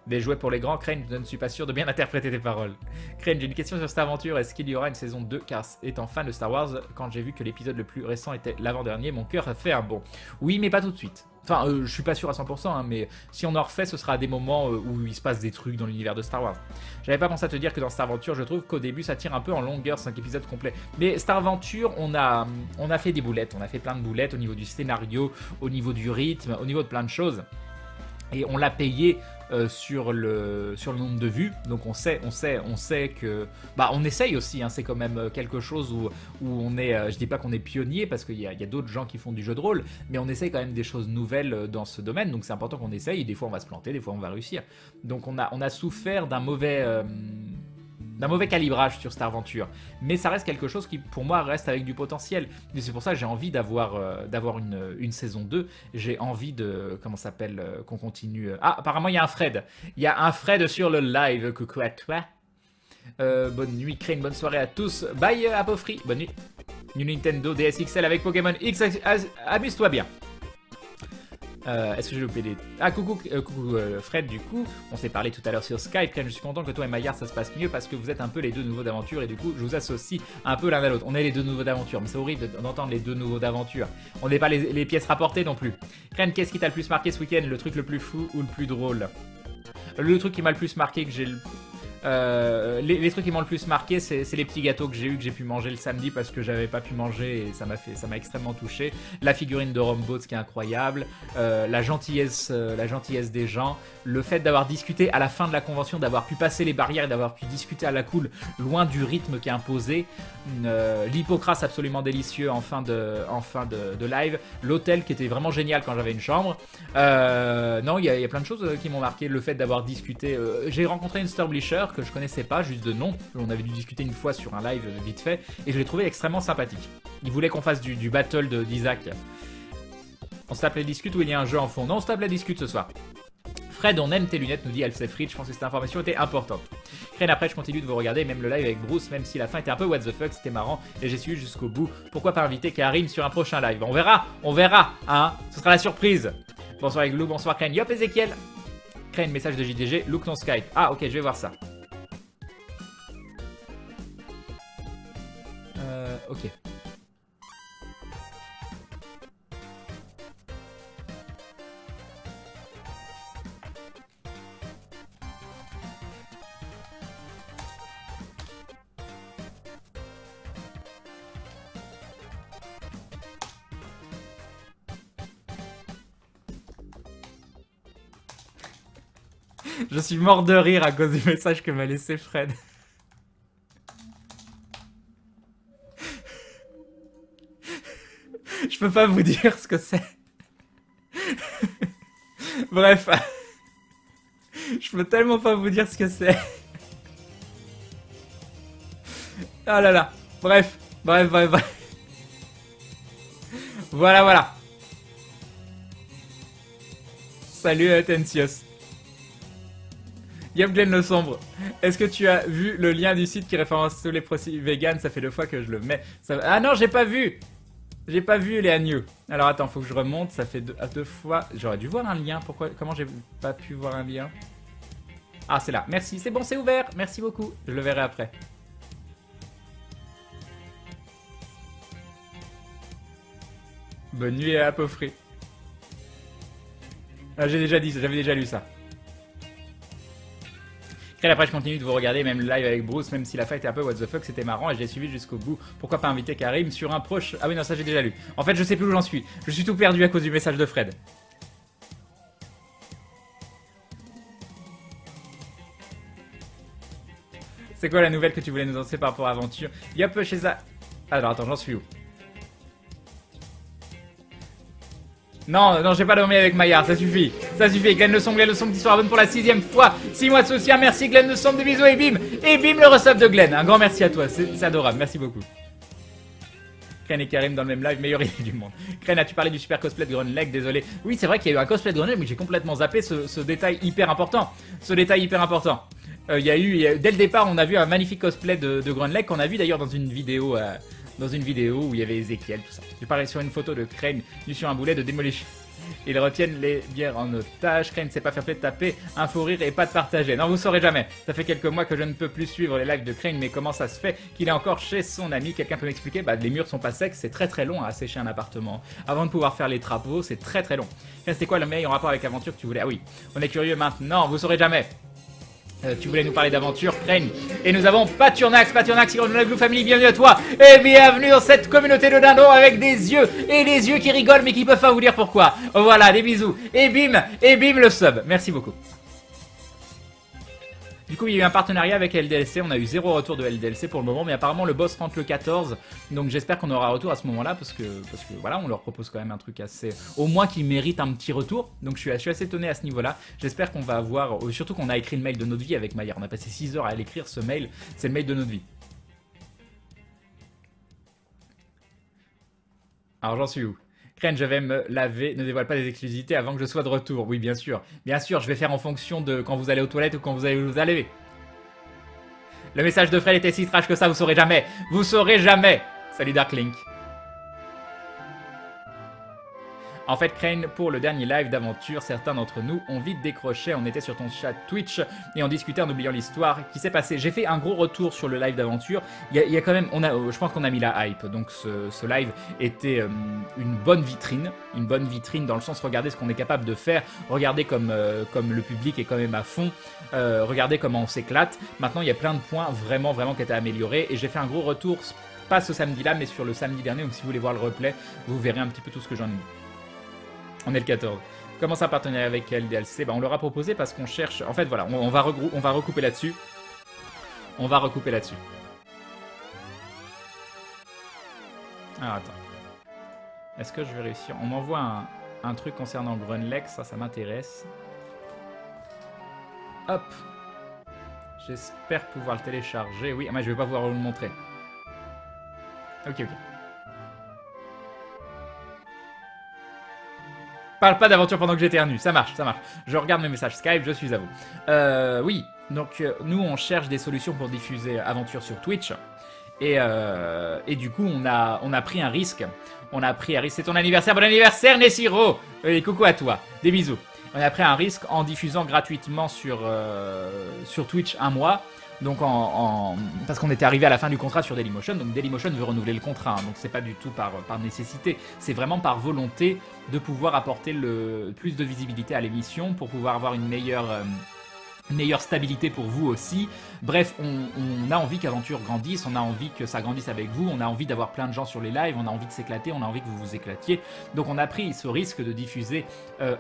S1: Des jouets pour les grands, Crane, je ne suis pas sûr de bien interpréter tes paroles. Crane, j'ai une question sur cette aventure. Est-ce qu'il y aura une saison 2? Car étant fan de Star Wars, quand j'ai vu que l'épisode le plus récent était l'avant-dernier, mon cœur a fait un bond. Oui, mais pas tout de suite. Enfin, je suis pas sûr à 100%, hein, mais si on en refait, ce sera à des moments où il se passe des trucs dans l'univers de Star Wars. J'avais pas pensé à te dire que dans Star Aventure, je trouve qu'au début, ça tire un peu en longueur, 5 épisodes complets. Mais Star Aventure, on a fait des boulettes, on a fait plein de boulettes au niveau du scénario, au niveau du rythme, au niveau de plein de choses. Et on l'a payé sur le nombre de vues, donc on sait que bah on essaye aussi, hein, c'est quand même quelque chose où on est, je dis pas qu'on est pionnier parce qu'il y a d'autres gens qui font du jeu de rôle, mais on essaye quand même des choses nouvelles dans ce domaine, donc c'est important qu'on essaye, et des fois on va se planter, des fois on va réussir, donc on a souffert d'un mauvais calibrage sur Star Aventure, mais ça reste quelque chose qui pour moi reste avec du potentiel, et c'est pour ça que j'ai envie d'avoir une saison 2, j'ai envie de, comment ça s'appelle, qu'on continue. Ah, apparemment il y a un Fred sur le live, coucou à toi. Bonne nuit Crane, bonne soirée à tous, bye Apofree, bonne nuit. New Nintendo DS XL avec Pokémon X, amuse-toi bien. Est-ce que j'ai loupé des... Ah, coucou Fred, du coup, on s'est parlé tout à l'heure sur Skype. Je suis content que toi et Maillard ça se passe mieux parce que vous êtes un peu les deux nouveaux d'aventure et du coup, je vous associe un peu l'un à l'autre. On est les deux nouveaux d'aventure, mais c'est horrible d'entendre les deux nouveaux d'aventure. On n'est pas les pièces rapportées non plus. Crane, qu'est-ce qui t'a le plus marqué ce week-end? Le truc le plus fou ou le plus drôle? Le truc qui m'a le plus marqué, que j'ai le... les trucs qui m'ont le plus marqué, c'est les petits gâteaux que j'ai pu manger le samedi parce que j'avais pas pu manger et ça m'a extrêmement touché. La figurine de Rombots qui est incroyable, la gentillesse des gens, le fait d'avoir discuté à la fin de la convention, d'avoir pu passer les barrières et d'avoir pu discuter à la cool, loin du rythme qui est imposé. L'hypocrase absolument délicieux en fin de live, l'hôtel qui était vraiment génial quand j'avais une chambre. Non, il y a plein de choses qui m'ont marqué, le fait d'avoir discuté. J'ai rencontré une Sturblisher que je connaissais pas, juste de nom. On avait dû discuter une fois sur un live vite fait et je l'ai trouvé extrêmement sympathique. Il voulait qu'on fasse du battle d'Isaac. On se tape les discutes ou il y a un jeu en fond? Non, on se tape les discutes ce soir. Fred, on aime tes lunettes, nous dit Alcefrid. Je pense que cette information était importante. Crane, après, je continue de vous regarder, même le live avec Bruce, même si la fin était un peu what the fuck, c'était marrant et j'ai suivi jusqu'au bout. Pourquoi pas inviter Karim sur un prochain live? On verra, hein. Ce sera la surprise. Bonsoir avec Lou, bonsoir Crane. Yop, Ezekiel. Crane, message de JDG, look ton Skype. Ah, ok, je vais voir ça. Ok. Je suis mort de rire à cause du message que m'a laissé Fred. Je peux pas vous dire ce que c'est. Bref. Je peux tellement pas vous dire ce que c'est. Ah là là. Bref. Voilà. Salut Atencios. Yep, Glenn le sombre. Est-ce que tu as vu le lien du site qui référence tous les produits vegan? Ça fait 2 fois que je le mets. Ah non, j'ai pas vu. J'ai pas vu les agneaux. Alors attends, faut que je remonte. Ça fait 2 fois. J'aurais dû voir un lien. Comment j'ai pas pu voir un lien? Ah, c'est là. Merci. C'est bon, c'est ouvert. Merci beaucoup. Je le verrai après. Bonne nuit à Apofree. Ah, j'ai déjà dit ça. J'avais déjà lu ça. Après, je continue de vous regarder, même le live avec Bruce, même si la fin était un peu what the fuck, c'était marrant et j'ai suivi jusqu'au bout. Pourquoi pas inviter Karim sur un proche... Ah oui, non, ça j'ai déjà lu. En fait, je sais plus où j'en suis. Je suis tout perdu à cause du message de Fred. C'est quoi la nouvelle que tu voulais nous annoncer par rapport à Aventure? Yop, chez ça. Alors, attends, j'en suis où? Non, j'ai pas dormi avec Maillard, ça suffit. Glenn le sombre qui sera bonne pour la 6ème fois. 6 mois de soutien, merci Glenn le sombre, des bisous et bim. Et bim le resub de Glenn. Un grand merci à toi, c'est adorable, merci beaucoup. Crane et Karim dans le même live, meilleure idée du monde. Crane, as-tu parlé du super cosplay de Grunleg? Désolé. Oui, c'est vrai qu'il y a eu un cosplay de Grunleg, mais j'ai complètement zappé ce détail hyper important. Dès le départ, on a vu un magnifique cosplay de Grunleg qu'on a vu d'ailleurs dans une vidéo dans une vidéo où il y avait Ezekiel, tout ça. Je parais sur une photo de Crane nu sur un boulet de Demolition. Ils retiennent les bières en otage. Crane sait pas faire play de taper un faux rire et pas de partager. Non, vous saurez jamais. Ça fait quelques mois que je ne peux plus suivre les lives de Crane, mais comment ça se fait qu'il est encore chez son ami? Quelqu'un peut m'expliquer? Bah, les murs sont pas secs, c'est très très long à assécher un appartement. Avant de pouvoir faire les travaux, c'est très très long. C'était quoi le meilleur rapport avec l'aventure que tu voulais? Ah oui, on est curieux maintenant, vous saurez jamais. Tu voulais nous parler d'aventure, Crane. Et nous avons Paturnax, Iron de la Blue Family, bienvenue à toi. Et bienvenue dans cette communauté de dindons avec des yeux. Et des yeux qui rigolent mais qui peuvent pas vous dire pourquoi. Voilà, des bisous. Et bim le sub. Merci beaucoup. Du coup, il y a eu un partenariat avec LDLC. On a eu 0 retour de LDLC pour le moment. Mais apparemment, le boss rentre le 14. Donc j'espère qu'on aura retour à ce moment-là. Parce que voilà, on leur propose quand même un truc assez... Au moins qu'ils méritent un petit retour. Donc je suis assez étonné à ce niveau-là. J'espère qu'on va avoir... Surtout qu'on a écrit le mail de notre vie avec Maillard. On a passé 6 heures à l'écrire, ce mail. C'est le mail de notre vie. Alors j'en suis où? Crane, je vais me laver, ne dévoile pas des exclusivités avant que je sois de retour. Oui, bien sûr. Bien sûr, je vais faire en fonction de quand vous allez aux toilettes ou quand vous allez vous lever. Le message de Fred était si trash que ça, vous saurez jamais. Vous saurez jamais. Salut Darklink. En fait, Crane, pour le dernier live d'aventure, certains d'entre nous ont vite décroché. On était sur ton chat Twitch et on discutait en oubliant l'histoire qui s'est passée. J'ai fait un gros retour sur le live d'aventure. Il y a quand même, je pense qu'on a mis la hype. Donc ce live était une bonne vitrine dans le sens regardez ce qu'on est capable de faire. Regardez comme le public est quand même à fond. Regardez comment on s'éclate. Maintenant, il y a plein de points vraiment qui étaient améliorés et j'ai fait un gros retour. Pas ce samedi-là, mais sur le samedi dernier. Donc si vous voulez voir le replay, vous verrez un petit peu tout ce que j'en ai mis. On est le 14. Comment ça partenariat avec LDLC? Bah, on leur a proposé parce qu'on cherche... En fait, voilà, on va recouper là-dessus. On va recouper là-dessus. Alors, attends. Est-ce que je vais réussir? On m'envoie un truc concernant Grunlex. Ça m'intéresse. Hop. J'espère pouvoir le télécharger. Oui, mais je vais pas pouvoir vous le montrer. Ok. Parle pas d'aventure pendant que j'éternue, ça marche. Je regarde mes messages Skype, je suis à vous. Oui, donc nous on cherche des solutions pour diffuser aventure sur Twitch. Et du coup on a pris un risque. C'est ton anniversaire, bon anniversaire Nessiro. Et coucou à toi, des bisous. On a pris un risque en diffusant gratuitement sur Twitch un mois. Donc parce qu'on était arrivé à la fin du contrat sur Dailymotion, donc Dailymotion veut renouveler le contrat, hein, donc c'est pas du tout par nécessité, c'est vraiment par volonté de pouvoir apporter plus de visibilité à l'émission, pour pouvoir avoir une meilleure stabilité pour vous aussi. Bref, on a envie qu'Aventure grandisse, on a envie que ça grandisse avec vous, on a envie d'avoir plein de gens sur les lives, on a envie de s'éclater, on a envie que vous vous éclatiez. Donc on a pris ce risque de diffuser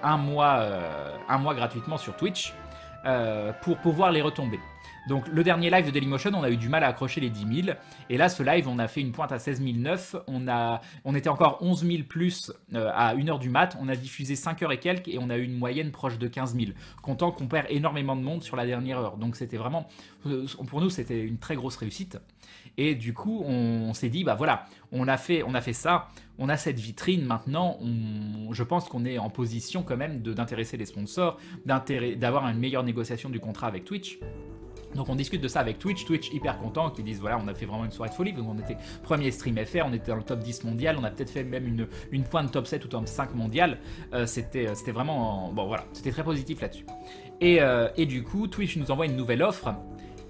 S1: un mois gratuitement sur Twitch pour pouvoir les retomber. Donc le dernier live de Dailymotion, on a eu du mal à accrocher les 10 000. Et là, ce live, on a fait une pointe à 16 900. On était encore 11 000 plus à 1h du mat. On a diffusé 5 heures et quelques et on a eu une moyenne proche de 15 000. Comptant qu'on perd énormément de monde sur la dernière heure. Donc c'était vraiment, pour nous, c'était une très grosse réussite. Et du coup, on s'est dit, bah voilà, on a fait ça. On a cette vitrine maintenant, je pense qu'on est en position quand même d'intéresser les sponsors, d'avoir une meilleure négociation du contrat avec Twitch. Donc on discute de ça avec Twitch hyper content, qui disent voilà on a fait vraiment une soirée de folie, donc on était premier stream FR, on était dans le top 10 mondial, on a peut-être fait même une pointe top 7 ou top 5 mondial, c'était vraiment, bon voilà, c'était très positif là-dessus. Et du coup Twitch nous envoie une nouvelle offre.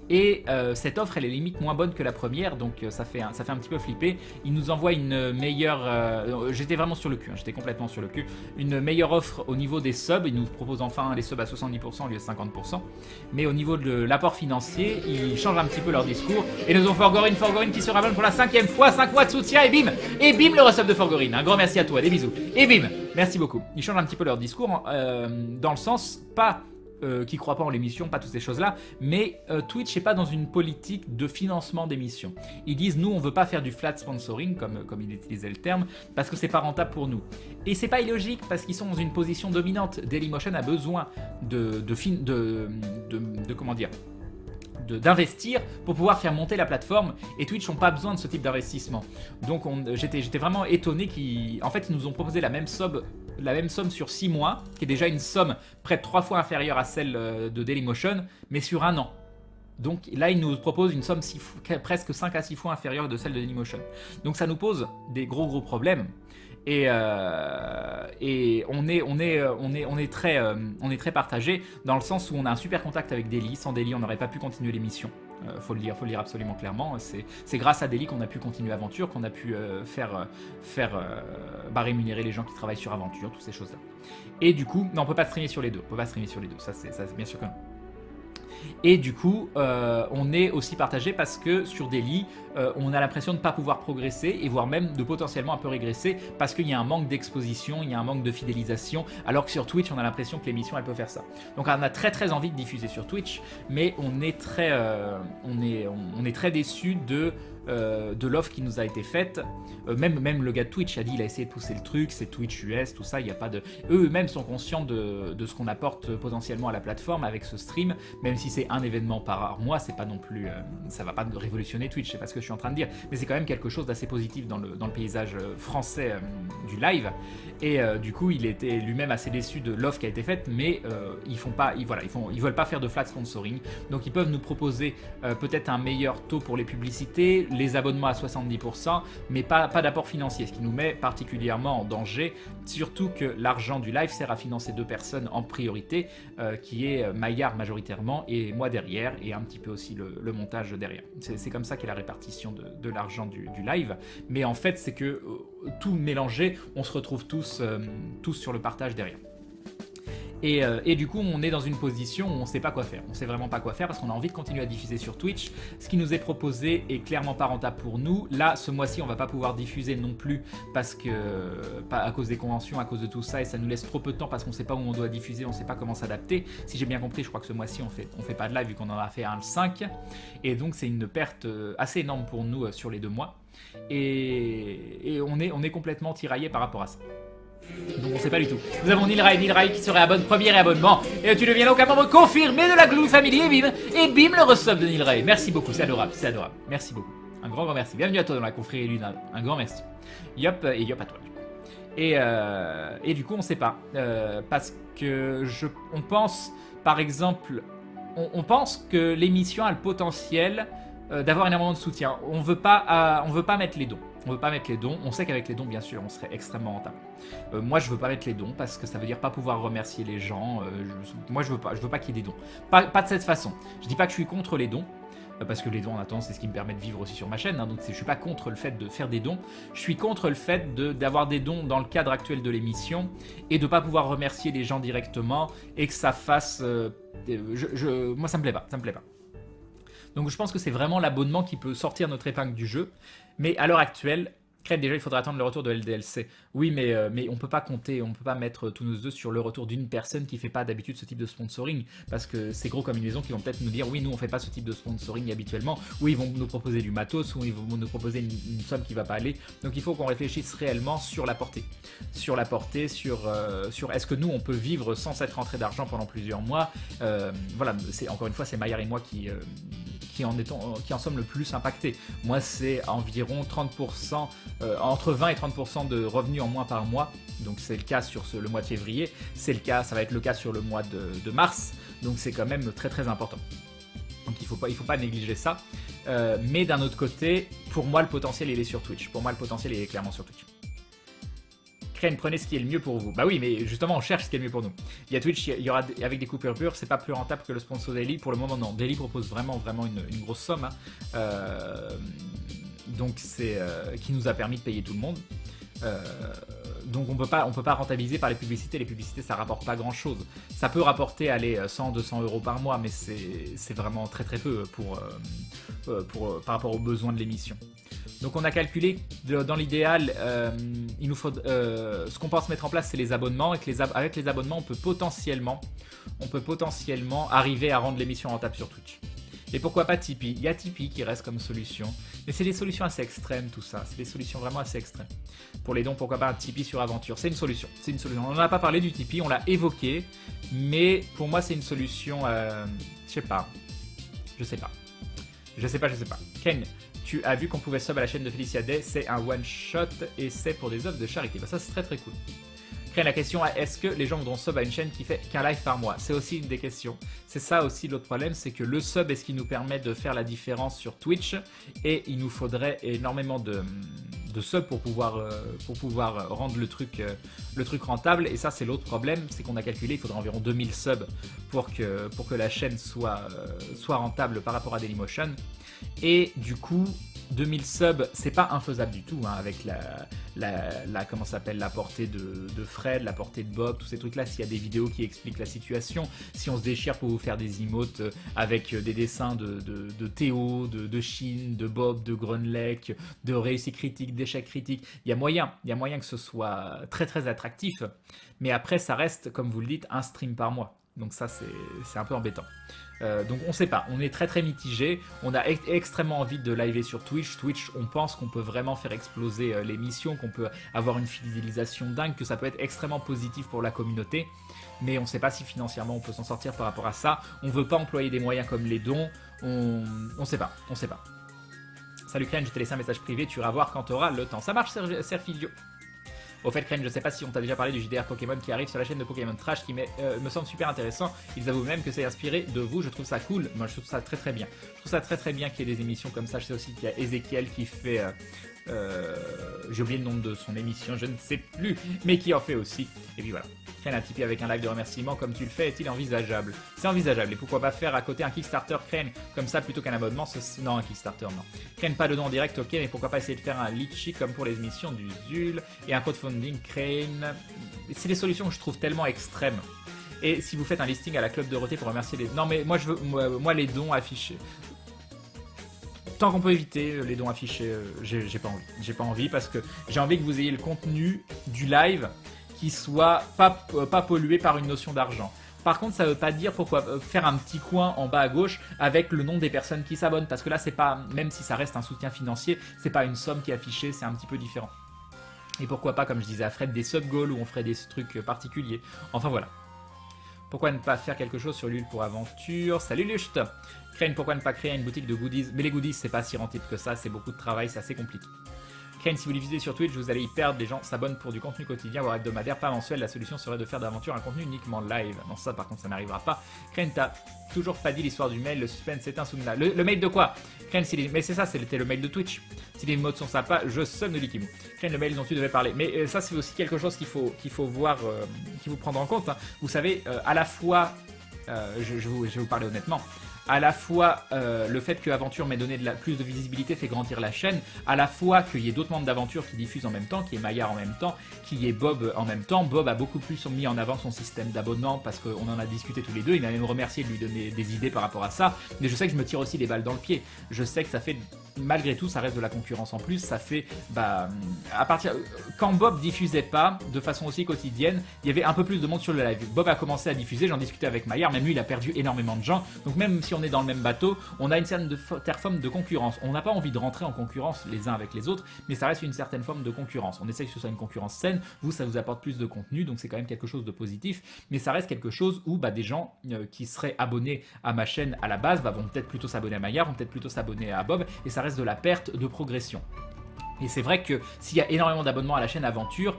S1: Et cette offre elle est limite moins bonne que la première, donc ça fait un petit peu flipper. Il nous envoie une meilleure, j'étais vraiment sur le cul, hein, j'étais complètement sur le cul, une meilleure offre au niveau des subs. Il nous propose enfin les subs à 70% au lieu de 50%. Mais au niveau de l'apport financier, ils changent un petit peu leur discours. Et nous avons Forgorin qui se rabonne pour la 5e fois, 5 mois de soutien et bim le resub de Forgorin. Un grand merci à toi, des bisous. Et bim, merci beaucoup. Ils changent un petit peu leur discours dans le sens pas... qui croient pas en l'émission, pas toutes ces choses-là, mais Twitch n'est pas dans une politique de financement d'émissions. Ils disent nous on veut pas faire du flat sponsoring comme il utilisait le terme parce que c'est pas rentable pour nous. Et c'est pas illogique parce qu'ils sont dans une position dominante. Dailymotion a besoin comment dire, d'investir pour pouvoir faire monter la plateforme et Twitch n'ont pas besoin de ce type d'investissement. Donc j'étais vraiment étonné ils nous ont proposé la même somme sur 6 mois, qui est déjà une somme près de 3 fois inférieure à celle de Dailymotion, mais sur un an. Donc là, il nous propose une somme presque 5 à 6 fois inférieure de celle de Dailymotion. Donc ça nous pose des gros problèmes. Et on est très partagé dans le sens où on a un super contact avec Daily. Sans Daily, on n'aurait pas pu continuer l'émission. Faut le dire absolument clairement. C'est grâce à Daily qu'on a pu continuer Aventure, qu'on a pu rémunérer les gens qui travaillent sur Aventure, toutes ces choses-là. Et du coup, non, on peut pas streamer sur les deux. Ça, c'est bien sûr que non. Et du coup, on est aussi partagé parce que sur Daily, on a l'impression de ne pas pouvoir progresser et voire même de potentiellement un peu régresser parce qu'il y a un manque d'exposition, il y a un manque de fidélisation, alors que sur Twitch, on a l'impression que l'émission, elle peut faire ça. Donc on a très envie de diffuser sur Twitch, mais on est très déçu de l'offre qui nous a été faite. Même le gars de Twitch a dit, il a essayé de pousser le truc, c'est Twitch US, tout ça, il n'y a pas de... Eux-mêmes sont conscients de ce qu'on apporte potentiellement à la plateforme avec ce stream, même si c'est un événement par mois, c'est pas non plus... ça va pas révolutionner Twitch, c'est pas ce que je suis en train de dire, mais c'est quand même quelque chose d'assez positif dans le paysage français du live, et du coup, il était lui-même assez déçu de l'offre qui a été faite, mais ils veulent pas faire de flat sponsoring, donc ils peuvent nous proposer peut-être un meilleur taux pour les publicités, les abonnements à 70%, mais pas d'apport financier, ce qui nous met particulièrement en danger, surtout que l'argent du live sert à financer deux personnes en priorité, qui est Maillard majoritairement, et moi derrière, et un petit peu aussi le montage derrière. C'est comme ça qu'est la répartition de l'argent du live, mais en fait c'est que tout mélangé, on se retrouve tous sur le partage derrière. Et du coup, on est dans une position où on ne sait pas quoi faire. On ne sait vraiment pas quoi faire parce qu'on a envie de continuer à diffuser sur Twitch. Ce qui nous est proposé est clairement pas rentable pour nous. Là, ce mois-ci, on ne va pas pouvoir diffuser non plus à cause des conventions, à cause de tout ça, et ça nous laisse trop peu de temps parce qu'on ne sait pas où on doit diffuser, on ne sait pas comment s'adapter. Si j'ai bien compris, je crois que ce mois-ci, on fait pas de live vu qu'on en a fait un le 5. Et donc, c'est une perte assez énorme pour nous sur les 2 mois. Et on est complètement tiraillé par rapport à ça. Donc on sait pas du tout. Nous avons Nilray qui se réabonne, premier réabonnement. Et tu deviens donc un membre confirmé de la Glue Family et bim le resub de Nilray. Merci beaucoup, c'est adorable, Merci beaucoup. Un grand merci. Bienvenue à toi dans la confrérie Luna. Un grand merci. Yop et yop à toi du coup. Et du coup on sait pas. Parce que on pense, par exemple, on pense que l'émission a le potentiel d'avoir énormément de soutien. On veut pas mettre les dons. On sait qu'avec les dons, bien sûr, on serait extrêmement rentable. Moi, je veux pas mettre les dons parce que ça veut dire pas pouvoir remercier les gens. Moi, je veux pas qu'il y ait des dons. Pas de cette façon. Je dis pas que je suis contre les dons, parce que les dons, en attendant, c'est ce qui me permet de vivre aussi sur ma chaîne. Donc, je suis pas contre le fait de faire des dons. Je suis contre le fait d'avoir des dons dans le cadre actuel de l'émission et de pas pouvoir remercier les gens directement et que ça fasse... moi, ça me plaît pas. Donc je pense que c'est vraiment l'abonnement qui peut sortir notre épingle du jeu. Mais à l'heure actuelle, déjà il faudra attendre le retour de LDLC. Oui, mais on peut pas compter, on peut pas mettre tous nos œufs sur le retour d'une personne qui fait pas d'habitude ce type de sponsoring. Parce que c'est gros comme une maison qui vont peut-être nous dire oui, nous on fait pas ce type de sponsoring habituellement. Ou ils vont nous proposer du matos, ou ils vont nous proposer une somme qui va pas aller. Donc il faut qu'on réfléchisse réellement sur la portée. Sur est-ce que nous on peut vivre sans cette rentrée d'argent pendant plusieurs mois. Voilà, encore une fois, c'est Maillard et moi qui en sommes le plus impactés. Moi, c'est environ 30%, entre 20 et 30% de revenus en moins par mois. Donc, c'est le cas sur le mois de février. Ça va être le cas sur le mois de mars. Donc, c'est quand même très très important. Donc, il faut pas négliger ça. Mais d'un autre côté, pour moi, le potentiel, il est sur Twitch. Pour moi, le potentiel, il est clairement sur Twitch. Crane, prenez ce qui est le mieux pour vous. Bah oui, mais justement, on cherche ce qui est le mieux pour nous. Il y a Twitch, il y aura avec des coupures pures, c'est pas plus rentable que le sponsor Daily. Pour le moment, non. Daily propose vraiment une grosse somme. Donc, c'est qui nous a permis de payer tout le monde. Donc on peut pas rentabiliser par les publicités. Les publicités, ça rapporte pas grand chose. Ça peut rapporter 100-200 euros par mois, mais c'est vraiment très très peu par rapport aux besoins de l'émission. Donc on a calculé, dans l'idéal, il nous faut ce qu'on pense mettre en place, c'est les abonnements. Avec les abonnements, on peut potentiellement arriver à rendre l'émission rentable sur Twitch. Et pourquoi pas Tipeee? Il y a Tipeee qui reste comme solution. Mais c'est des solutions assez extrêmes, tout ça. C'est des solutions vraiment assez extrêmes. Pour les dons, pourquoi pas un Tipeee sur Aventure? C'est une solution. On n'en a pas parlé du Tipeee, on l'a évoqué. Mais pour moi, c'est une solution... Je sais pas. Ken, tu as vu qu'on pouvait sub à la chaîne de Felicia Day. C'est un one-shot et c'est pour des œuvres de charité. Bah ça, c'est très très cool. Crée la question, est-ce que les gens voudront sub à une chaîne qui fait qu'un live par mois? C'est aussi une des questions. C'est ça aussi l'autre problème, c'est que le sub est ce qui nous permet de faire la différence sur Twitch et il nous faudrait énormément de subs pour pouvoir rendre le truc rentable. Et ça, c'est l'autre problème, c'est qu'on a calculé, il faudrait environ 2000 subs pour que la chaîne soit rentable par rapport à Dailymotion. Et du coup, 2000 subs, c'est pas infaisable du tout, hein, avec comment s'appelle, la portée de Fred, la portée de Bob, tous ces trucs-là. S'il y a des vidéos qui expliquent la situation, si on se déchire pour vous faire des emotes avec des dessins de Théo, de Shin, de Bob, de Grunlech, de réussite critique, d'échec critique, il y a moyen que ce soit très très attractif. Mais après, ça reste, comme vous le dites, un stream par mois. Donc ça, c'est un peu embêtant. Donc on sait pas, on est très très mitigé, on a extrêmement envie de liver sur Twitch. Twitch, on pense qu'on peut vraiment faire exploser l'émission, qu'on peut avoir une fidélisation dingue, que ça peut être extrêmement positif pour la communauté, mais on sait pas si financièrement on peut s'en sortir par rapport à ça. On veut pas employer des moyens comme les dons, on sait pas. Salut Crane, je t'ai laissé un message privé, tu iras voir quand tu auras le temps. Ça marche Serfilio. Au fait, Crane, je sais pas si on t'a déjà parlé du JDR Pokémon qui arrive sur la chaîne de Pokémon Trash qui me semble super intéressant. Ils avouent même que c'est inspiré de vous, je trouve ça cool. Moi, je trouve ça très très bien. Je trouve ça très très bien qu'il y ait des émissions comme ça. Je sais aussi qu'il y a Ezekiel qui fait... j'ai oublié le nom de son émission, je ne sais plus, mais qui en fait aussi. Et puis voilà. Crane, un Tipeee avec un live de remerciement comme tu le fais, est-il envisageable? C'est envisageable, et pourquoi pas faire à côté un Kickstarter Crane comme ça plutôt qu'un abonnement? Non, un Kickstarter, non. Crane, pas de don en direct, ok, mais pourquoi pas essayer de faire un Litchi comme pour les émissions du Zul et un crowdfunding Crane? C'est des solutions que je trouve tellement extrêmes. Et si vous faites un listing à la Club Dorothée pour remercier les... Non mais moi je veux, moi les dons affichés. Tant qu'on peut éviter les dons affichés, j'ai pas envie. J'ai pas envie parce que j'ai envie que vous ayez le contenu du live qui soit pas pollué par une notion d'argent. Par contre, ça veut pas dire pourquoi faire un petit coin en bas à gauche avec le nom des personnes qui s'abonnent, parce que là c'est pas, même si ça reste un soutien financier, c'est pas une somme qui est affichée, c'est un petit peu différent. Et pourquoi pas, comme je disais à Fred, des sub-goals où on ferait des trucs particuliers. Enfin voilà. Pourquoi ne pas faire quelque chose sur l'huile pour aventure? Salut Lucht. Crane, pourquoi ne pas créer une boutique de goodies? Mais les goodies, c'est pas si rentable que ça, c'est beaucoup de travail, c'est assez compliqué. Crane, si vous diffusez sur Twitch, vous allez y perdre. Les gens s'abonnent pour du contenu quotidien, voire hebdomadaire, pas mensuel. La solution serait de faire d'aventure un contenu uniquement live. Non, ça par contre, ça n'arrivera pas. Crane, t'as toujours pas dit l'histoire du mail. Le suspense est insoutenable. Le mail de quoi? Crane, mais c'est ça, c'était le mail de Twitch. Si les modes sont sympas, je sonne de Likimu. Crane, le mail dont tu devais parler. Mais ça, c'est aussi quelque chose qu'il faut voir, qu'il faut prendre en compte, hein. Vous savez, à la fois, je vais vous parler honnêtement. À la fois le fait que Aventure m'ait donné plus de visibilité fait grandir la chaîne, à la fois qu'il y ait d'autres membres d'Aventure qui diffusent en même temps, qu'il y ait Maillard en même temps, qu'il y ait Bob en même temps. Bob a beaucoup plus mis en avant son système d'abonnement parce qu'on en a discuté tous les deux, il m'a même remercié de lui donner des idées par rapport à ça, mais je sais que je me tire aussi des balles dans le pied. Je sais que ça fait, malgré tout, ça reste de la concurrence en plus, ça fait, quand Bob diffusait pas de façon aussi quotidienne, il y avait un peu plus de monde sur le live. Bob a commencé à diffuser, j'en discutais avec Maillard, même lui il a perdu énormément de gens, donc même si on est dans le même bateau, on a une certaine forme de concurrence. On n'a pas envie de rentrer en concurrence les uns avec les autres, mais ça reste une certaine forme de concurrence. On essaie que ce soit une concurrence saine, vous ça vous apporte plus de contenu, donc c'est quand même quelque chose de positif, mais ça reste quelque chose où des gens qui seraient abonnés à ma chaîne à la base vont peut-être plutôt s'abonner à Maillard, vont peut-être plutôt s'abonner à Bob, et ça reste de la perte de progression. Et c'est vrai que s'il y a énormément d'abonnements à la chaîne Aventure,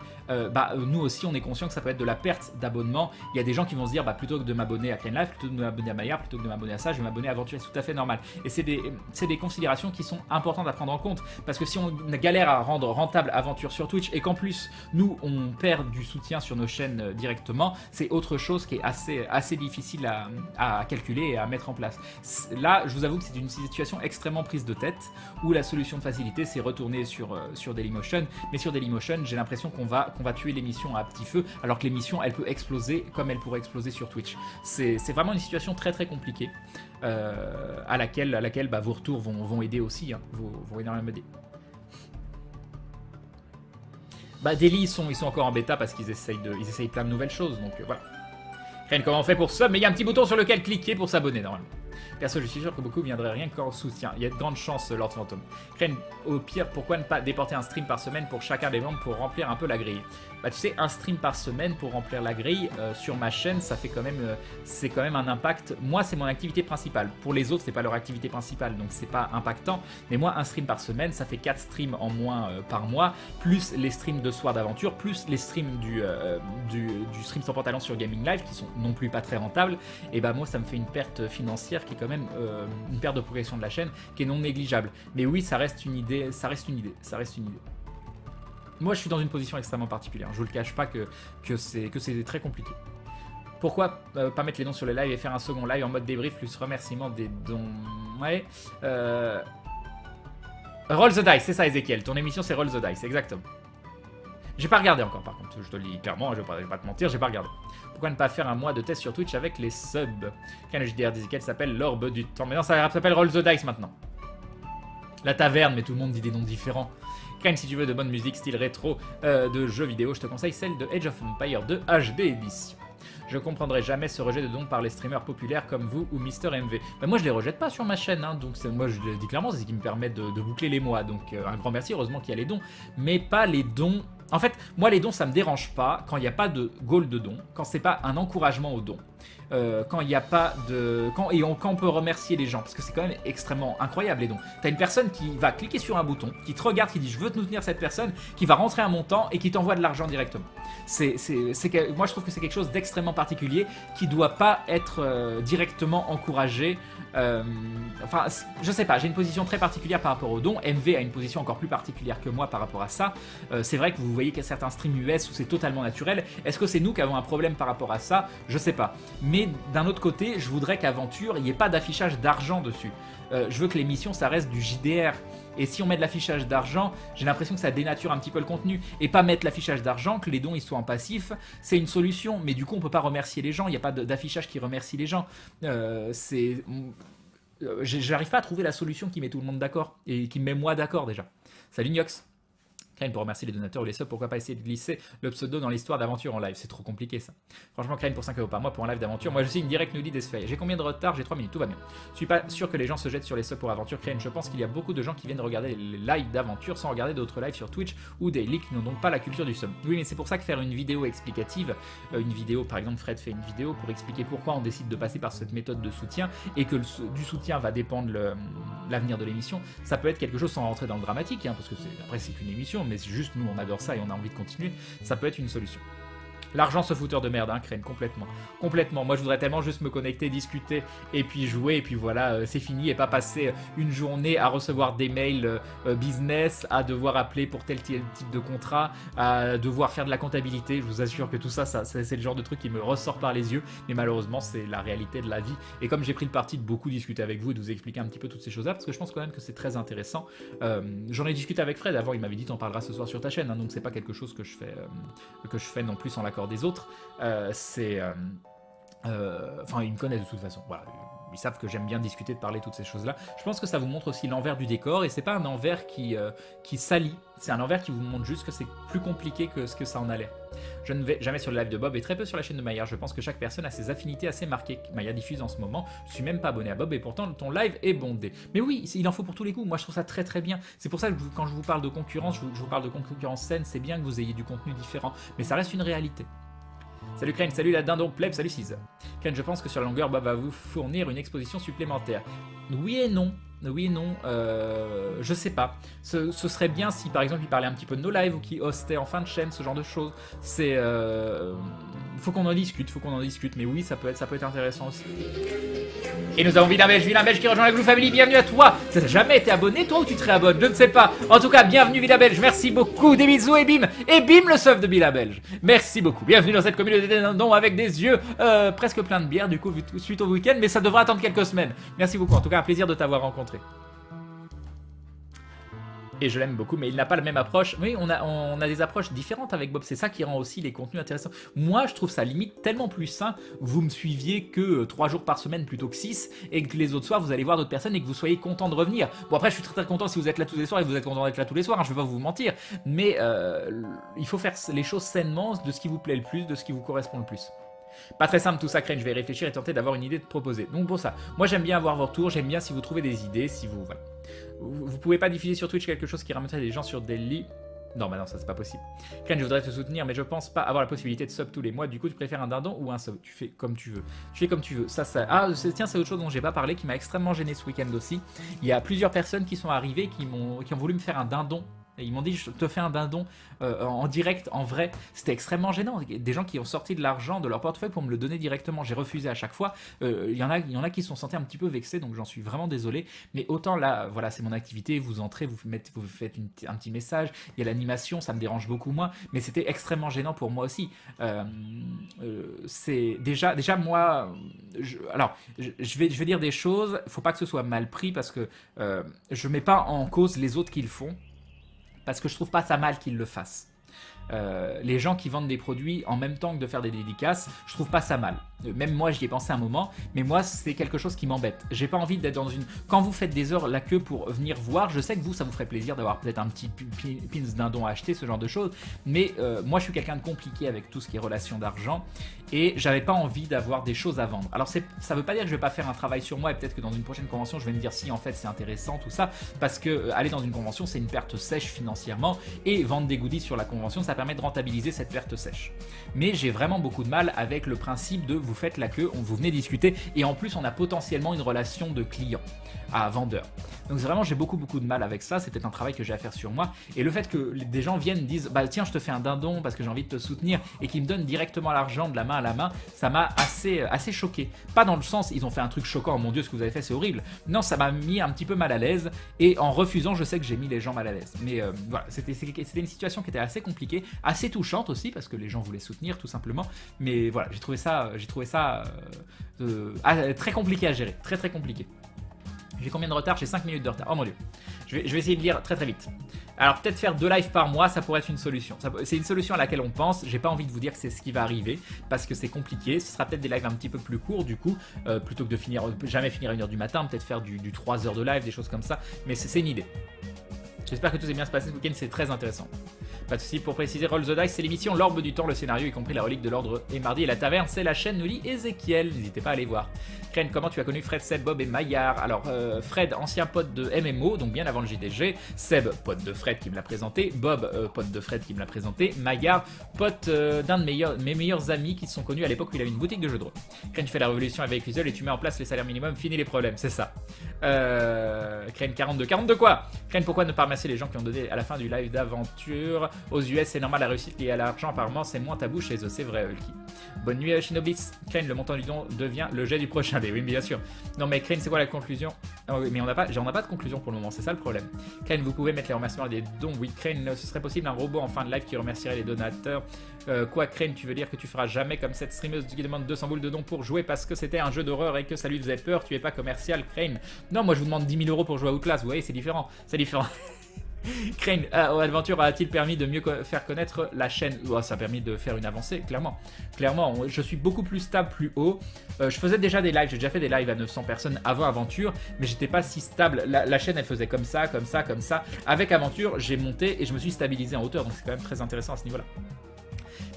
S1: nous aussi on est conscient que ça peut être de la perte d'abonnement. Il y a des gens qui vont se dire plutôt que de m'abonner à Crane Live, plutôt que de m'abonner à Maillard, plutôt que de m'abonner à ça, je vais m'abonner à Aventure, c'est tout à fait normal. Et c'est des considérations qui sont importantes à prendre en compte, parce que si on galère à rendre rentable Aventure sur Twitch et qu'en plus nous on perd du soutien sur nos chaînes directement, c'est autre chose qui est assez difficile à calculer et à mettre en place. Là je vous avoue que c'est une situation extrêmement prise de tête, où la solution de facilité c'est retourner sur Dailymotion, mais sur Dailymotion j'ai l'impression qu'on va tuer l'émission à petit feu, alors que l'émission elle peut exploser comme elle pourrait exploser sur Twitch. C'est vraiment une situation très très compliquée, à laquelle vos retours vont aider aussi, hein, vont énormément aider. Daily ils sont encore en bêta parce qu'ils essayent plein de nouvelles choses, donc voilà. Crane, comment on fait pour sub? Mais il y a un petit bouton sur lequel cliquer pour s'abonner normalement. Perso, je suis sûr que beaucoup viendraient rien qu'en soutien. Il y a de grandes chances, Lord Phantom. Crane, au pire, pourquoi ne pas déporter un stream par semaine pour chacun des membres pour remplir un peu la grille? Bah tu sais, un stream par semaine pour remplir la grille, sur ma chaîne, ça fait quand même, c'est quand même un impact. Moi, c'est mon activité principale. Pour les autres, c'est pas leur activité principale, donc c'est pas impactant. Mais moi, un stream par semaine, ça fait 4 streams en moins par mois, plus les streams de soir d'aventure, plus les streams du stream sans pantalon sur Gaming Live, qui sont non plus pas très rentables. Et bah moi, ça me fait une perte financière qui est quand même une perte de progression de la chaîne, qui est non négligeable. Mais oui, ça reste une idée, ça reste une idée, ça reste une idée. Moi, je suis dans une position extrêmement particulière. Je vous le cache pas que c'est très compliqué. Pourquoi pas mettre les dons sur les lives et faire un second live en mode débrief plus remerciement des dons? Ouais. Roll the Dice, c'est ça, Ezekiel. Ton émission, c'est Roll the Dice, exactement. J'ai pas regardé encore, par contre. Je te le dis clairement, je vais pas te mentir, j'ai pas regardé. Pourquoi ne pas faire un mois de test sur Twitch avec les subs? Quand le JDR d'Ezekiel s'appelle l'orbe du temps. Mais non, ça s'appelle Roll the Dice maintenant. La taverne, mais tout le monde dit des noms différents. Kane, si tu veux de bonne musique style rétro de jeux vidéo, je te conseille celle de Age of Empires 2 HD Edition. Je comprendrai jamais ce rejet de dons par les streamers populaires comme vous ou Mister MV. Bah moi je les rejette pas sur ma chaîne, hein, donc moi je le dis clairement, c'est ce qui me permet de boucler les mois. Donc un grand merci, heureusement qu'il y a les dons, mais pas les dons. En fait, moi les dons ça me dérange pas quand il n'y a pas de goal de dons, quand c'est pas un encouragement aux dons. Quand il n'y a pas de... Quand on peut remercier les gens, parce que c'est quand même extrêmement incroyable les dons. T'as une personne qui va cliquer sur un bouton, qui te regarde, qui dit je veux te soutenir cette personne, qui va rentrer un montant et qui t'envoie de l'argent directement. Moi je trouve que c'est quelque chose d'extrêmement particulier qui doit pas être directement encouragé. Enfin, je sais pas, j'ai une position très particulière par rapport aux dons. MV a une position encore plus particulière que moi par rapport à ça. C'est vrai que vous voyez qu'il y a certains streams US où c'est totalement naturel. Est-ce que c'est nous qui avons un problème par rapport à ça? Je sais pas. Mais d'un autre côté, je voudrais qu'Aventure, il n'y ait pas d'affichage d'argent dessus. Je veux que l'émission, ça reste du JDR. Et si on met de l'affichage d'argent, j'ai l'impression que ça dénature un petit peu le contenu. Et pas mettre l'affichage d'argent, que les dons ils soient en passif, c'est une solution. Mais du coup, on peut pas remercier les gens. Il n'y a pas d'affichage qui remercie les gens. J'arrive pas à trouver la solution qui met tout le monde d'accord. Et qui me met moi d'accord déjà. Salut Niox. Crane, pour remercier les donateurs ou les subs, pourquoi pas essayer de glisser le pseudo dans l'histoire d'aventure en live? C'est trop compliqué ça. Franchement, Crane pour 5 € par mois pour un live d'aventure. Moi je suis une direct nous dit d'Esfay. J'ai combien de retard? J'ai 3 minutes, tout va bien. Je suis pas sûr que les gens se jettent sur les subs pour aventure. Crane, je pense qu'il y a beaucoup de gens qui viennent regarder les lives d'aventure sans regarder d'autres lives sur Twitch ou des leaks qui n'ont donc pas la culture du sub. Oui, mais c'est pour ça que faire une vidéo explicative, une vidéo, par exemple, Fred fait une vidéo pour expliquer pourquoi on décide de passer par cette méthode de soutien et que du soutien va dépendre l'avenir de l'émission. Ça peut être quelque chose sans rentrer dans le dramatique, hein, parce que après c'est qu'une émission, mais c'est juste nous on adore ça et on a envie de continuer, ça peut être une solution. L'argent ce fouteur de merde, hein, Crane, complètement. Complètement. Moi, je voudrais tellement juste me connecter, discuter, et puis jouer, et puis voilà, c'est fini, et pas passer une journée à recevoir des mails business, à devoir appeler pour tel type de contrat, à devoir faire de la comptabilité. Je vous assure que tout ça, c'est le genre de truc qui me ressort par les yeux, mais malheureusement, c'est la réalité de la vie. Et comme j'ai pris le parti de beaucoup discuter avec vous et de vous expliquer un petit peu toutes ces choses-là, parce que je pense quand même que c'est très intéressant. J'en ai discuté avec Fred avant, il m'avait dit t'en parleras ce soir sur ta chaîne, hein, donc c'est pas quelque chose que je fais non plus sans l'accord des autres. Enfin, ils me connaissent de toute façon. Voilà. Ils savent que j'aime bien discuter, de parler de toutes ces choses-là. Je pense que ça vous montre aussi l'envers du décor, et c'est pas un envers qui salit, c'est un envers qui vous montre juste que c'est plus compliqué que ce que ça en a l'air. Je ne vais jamais sur le live de Bob et très peu sur la chaîne de Maya. Je pense que chaque personne a ses affinités assez marquées. Maya diffuse en ce moment. Je suis même pas abonné à Bob et pourtant ton live est bondé. Mais oui, il en faut pour tous les coups. Moi je trouve ça très très bien. C'est pour ça que quand je vous parle de concurrence, je vous parle de concurrence saine. C'est bien que vous ayez du contenu différent, mais ça reste une réalité. Salut Crane, salut la dindon pleb, salut Cise. Crane, je pense que sur la longueur, Bob va vous fournir une exposition supplémentaire. Oui et non. Oui et non, je sais pas. Ce serait bien si par exemple il parlait un petit peu de nos lives ou qu'il hostait en fin de chaîne, ce genre de choses. C'est... faut qu'on en discute, mais oui, ça peut être intéressant aussi. Et nous avons Vilain Belge qui rejoint la Glue Family, bienvenue à toi. Tu n'as jamais été abonné toi ou tu te réabonnes? Je ne sais pas. En tout cas, bienvenue Vilain Belge, merci beaucoup, des bisous et bim le sub de Vilain Belge. Merci beaucoup, bienvenue dans cette communauté des dindons avec des yeux presque pleins de bière du coup suite au week-end, mais ça devra attendre quelques semaines. Merci beaucoup, en tout cas un plaisir de t'avoir rencontré. Et je l'aime beaucoup, mais il n'a pas la même approche. Oui, on a des approches différentes avec Bob. C'est ça qui rend aussi les contenus intéressants. Moi, je trouve ça limite tellement plus sain que vous me suiviez que 3 jours par semaine plutôt que 6, et que les autres soirs, vous allez voir d'autres personnes et que vous soyez content de revenir. Bon, après, je suis très très content si vous êtes là tous les soirs et vous êtes content d'être là tous les soirs, hein, je vais pas vous mentir. Mais il faut faire les choses sainement, de ce qui vous plaît le plus, de ce qui vous correspond le plus. Pas très simple tout ça, Crane, je vais réfléchir et tenter d'avoir une idée de proposer. Donc pour ça, moi j'aime bien avoir vos retours, j'aime bien si vous trouvez des idées, si vous... Voilà. Vous pouvez pas diffuser sur Twitch quelque chose qui ramènerait des gens sur des lits. Non, bah non, ça c'est pas possible. Crane, je voudrais te soutenir, mais je pense pas avoir la possibilité de sub tous les mois. Du coup, tu préfères un dindon ou un sub? Tu fais comme tu veux. Tu fais comme tu veux. Ça... Ah, tiens, c'est autre chose dont j'ai pas parlé, qui m'a extrêmement gêné ce week-end aussi. Il y a plusieurs personnes qui sont arrivées, qui ont voulu me faire un dindon. Et ils m'ont dit, je te fais un dindon en direct, en vrai. C'était extrêmement gênant. Des gens qui ont sorti de l'argent de leur portefeuille pour me le donner directement. J'ai refusé à chaque fois. Il y en a qui se sont sentis un petit peu vexés, donc j'en suis vraiment désolé. Mais autant là, voilà, c'est mon activité. Vous entrez, vous faites un petit message. Il y a l'animation, ça me dérange beaucoup moins. Mais c'était extrêmement gênant pour moi aussi. C'est déjà moi... je vais dire des choses. Il ne faut pas que ce soit mal pris parce que je ne mets pas en cause les autres qui le font. Parce que je trouve pas ça mal qu'ils le fassent. Les gens qui vendent des produits en même temps que de faire des dédicaces, je trouve pas ça mal. Même moi, j'y ai pensé un moment, mais moi, c'est quelque chose qui m'embête. J'ai pas envie d'être dans une... Quand vous faites des heures la queue pour venir voir, je sais que vous, ça vous ferait plaisir d'avoir peut-être un petit pins dindon à acheter, ce genre de choses, mais moi, je suis quelqu'un de compliqué avec tout ce qui est relation d'argent, et j'avais pas envie d'avoir des choses à vendre. Alors, ça veut pas dire que je vais pas faire un travail sur moi, et peut-être que dans une prochaine convention, je vais me dire si, en fait, c'est intéressant, tout ça, parce que aller dans une convention, c'est une perte sèche financièrement, et vendre des goodies sur la convention, ça permet de rentabiliser cette perte sèche. Mais j'ai vraiment beaucoup de mal avec le principe de vous faites la queue, vous venez discuter et en plus on a potentiellement une relation de client à vendeur. Donc vraiment j'ai beaucoup de mal avec ça, c'est peut-être un travail que j'ai à faire sur moi et le fait que des gens viennent disent bah tiens je te fais un dindon parce que j'ai envie de te soutenir et qu'ils me donnent directement l'argent de la main à la main, ça m'a assez choqué. Pas dans le sens ils ont fait un truc choquant, oh mon dieu ce que vous avez fait c'est horrible. Non, ça m'a mis un petit peu mal à l'aise et en refusant je sais que j'ai mis les gens mal à l'aise. Mais voilà, c'était une situation qui était assez compliquée, assez touchante aussi parce que les gens voulaient soutenir tout simplement. Mais voilà, j'ai trouvé ça très compliqué à gérer, très compliqué. J'ai combien de retard? J'ai 5 minutes de retard. Oh mon dieu. Je vais essayer de lire très vite. Alors peut-être faire 2 lives par mois, ça pourrait être une solution. C'est une solution à laquelle on pense. J'ai pas envie de vous dire que c'est ce qui va arriver parce que c'est compliqué. Ce sera peut-être des lives un petit peu plus courts du coup, plutôt que de jamais finir à 1h du matin, peut-être faire du 3 heures de live, des choses comme ça. Mais c'est une idée. J'espère que tout s'est bien se passer ce week-end, c'est très intéressant. Pas de soucis, pour préciser, Roll the Dice, c'est l'émission L'Orbe du Temps, le scénario, y compris la relique de l'ordre et mardi. Et la taverne, c'est la chaîne, nous lit Ezekiel. N'hésitez pas à aller voir. Crane, comment tu as connu Fred, Seb, Bob et Maillard? Alors, Fred, ancien pote de MMO, donc bien avant le JDG. Seb, pote de Fred qui me l'a présenté. Bob, pote de Fred qui me l'a présenté. Maillard, pote d'un de mes meilleurs amis qui se sont connus à l'époque où il avait une boutique de jeux de rôle. Crane, tu fais la révolution avec Weasel et tu mets en place les salaires minimum, finis les problèmes, c'est ça. Crane 42. 42 quoi? Crane, pourquoi ne pas remercier les gens qui ont donné à la fin du live d'aventure? Aux US, c'est normal, la réussite liée à l'argent, apparemment, c'est moins tabou chez eux, c'est vrai, Hulky. Bonne nuit, Shinobis. Crane, le montant du don devient le jet du prochain dé. Oui, bien sûr. Non, mais Crane, c'est quoi la conclusion? Oh, oui, mais on n'a pas de conclusion pour le moment, c'est ça le problème. Crane, vous pouvez mettre les remerciements des dons. Oui, Crane, ce serait possible un robot en fin de live qui remercierait les donateurs. Quoi, Crane, tu veux dire que tu feras jamais comme cette streameuse qui demande 200 boules de dons pour jouer parce que c'était un jeu d'horreur et que ça lui faisait peur? Tu es pas commercial, Crane? Non, moi je vous demande 10 000 € pour jouer à Outlast, vous voyez, c'est différent. C'est différent. Crane, Adventure a-t-il permis de mieux faire connaître la chaîne? Oh, ça a permis de faire une avancée, clairement. Clairement, je suis beaucoup plus stable, plus haut. Je faisais déjà des lives, j'ai déjà fait des lives à 900 personnes avant Aventure, mais j'étais pas si stable. La chaîne, elle faisait comme ça. Avec Aventure, j'ai monté et je me suis stabilisé en hauteur, donc c'est quand même très intéressant à ce niveau-là.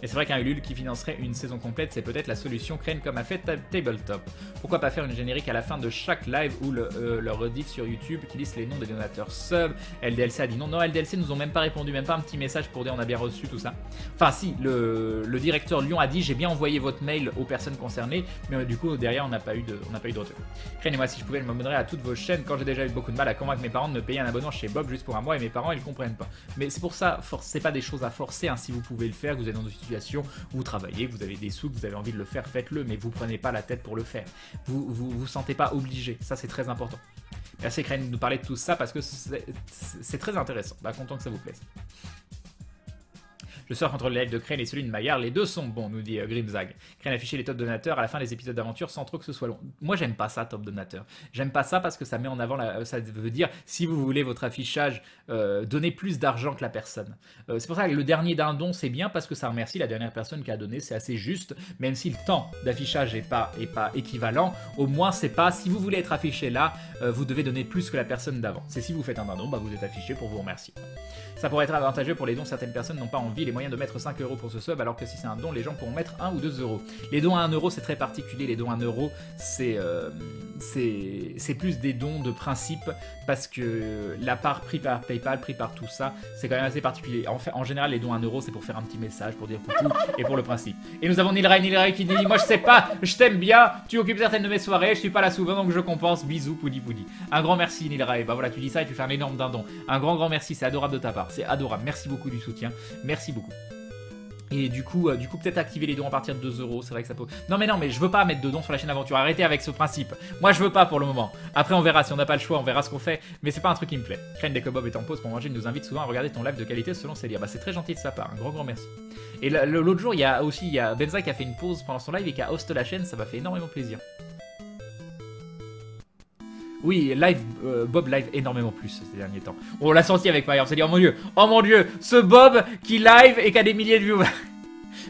S1: Et c'est vrai qu'un Ulule qui financerait une saison complète, c'est peut-être la solution Crane comme a fait Tabletop. Pourquoi pas faire une générique à la fin de chaque live ou leur rediff sur YouTube qui liste les noms des donateurs sub? LDLC a dit non. Non, LDLC nous ont même pas répondu, même pas un petit message pour dire on a bien reçu tout ça. Enfin si, le directeur Lyon a dit j'ai bien envoyé votre mail aux personnes concernées, mais du coup derrière on n'a pas eu de retour. Crane et moi si je pouvais, je m'abonnerais à toutes vos chaînes quand j'ai déjà eu beaucoup de mal à convaincre mes parents de me payer un abonnement chez Bob juste pour un mois et mes parents ils comprennent pas. Mais c'est pour ça, c'est pas des choses à forcer, hein, si vous pouvez le faire, vous êtes dans une situation, vous travaillez, vous avez des sous, vous avez envie de le faire, faites-le, mais vous prenez pas la tête pour le faire. Vous sentez pas obligé, ça c'est très important. Merci Crane de nous parler de tout ça parce que c'est très intéressant. Bah, content que ça vous plaise. Je sors entre le live de Crane et celui de Maillard, les deux sont bons, nous dit Grimzag. Crane affichait les top donateurs à la fin des épisodes d'aventure sans trop que ce soit long. Moi j'aime pas ça, top donateur. J'aime pas ça parce que ça met en avant, ça veut dire si vous voulez votre affichage, donner plus d'argent que la personne. C'est pour ça que le dernier dindon c'est bien parce que ça remercie la dernière personne qui a donné, c'est assez juste, même si le temps d'affichage est pas équivalent, au moins c'est pas, si vous voulez être affiché là, vous devez donner plus que la personne d'avant. C'est si vous faites un dindon, bah vous êtes affiché pour vous remercier. Ça pourrait être avantageux pour les dons, certaines personnes n'ont pas envie, les moyen de mettre 5 € pour ce sub, alors que si c'est un don, les gens pourront mettre 1 ou 2 €. Les dons à 1 € c'est très particulier, les dons à 1 €, c'est plus des dons de principe, parce que la part pris par PayPal, pris par tout ça, c'est quand même assez particulier. En général, les dons à 1 € c'est pour faire un petit message, pour dire coucou, et pour le principe. Et nous avons Nilray qui dit, moi je sais pas, je t'aime bien, tu occupes certaines de mes soirées, je suis pas là souvent, donc je compense, bisous, poudi poudi. Un grand merci Nilray, bah voilà, tu dis ça et tu fais un énorme dindon. Un grand merci, c'est adorable de ta part, c'est adorable, merci beaucoup du soutien, merci beaucoup. Et du coup peut-être activer les dons à partir de 2 €, c'est vrai que ça peut... Non mais je veux pas mettre de dons sur la chaîne Aventure, arrêtez avec ce principe. Moi je veux pas pour le moment. Après on verra, si on n'a pas le choix, on verra ce qu'on fait, mais c'est pas un truc qui me plaît. Crane des Cobob est en pause pour manger, il nous invite souvent à regarder ton live de qualité selon ses dires. Bah c'est très gentil de sa part, un grand merci. Et l'autre jour, il y a Benza qui a fait une pause pendant son live et qui a host la chaîne, ça m'a fait énormément plaisir. Oui, Bob live énormément plus ces derniers temps. On l'a senti avec Maria, on s'est dit oh mon dieu, ce Bob qui live et qui a des milliers de views.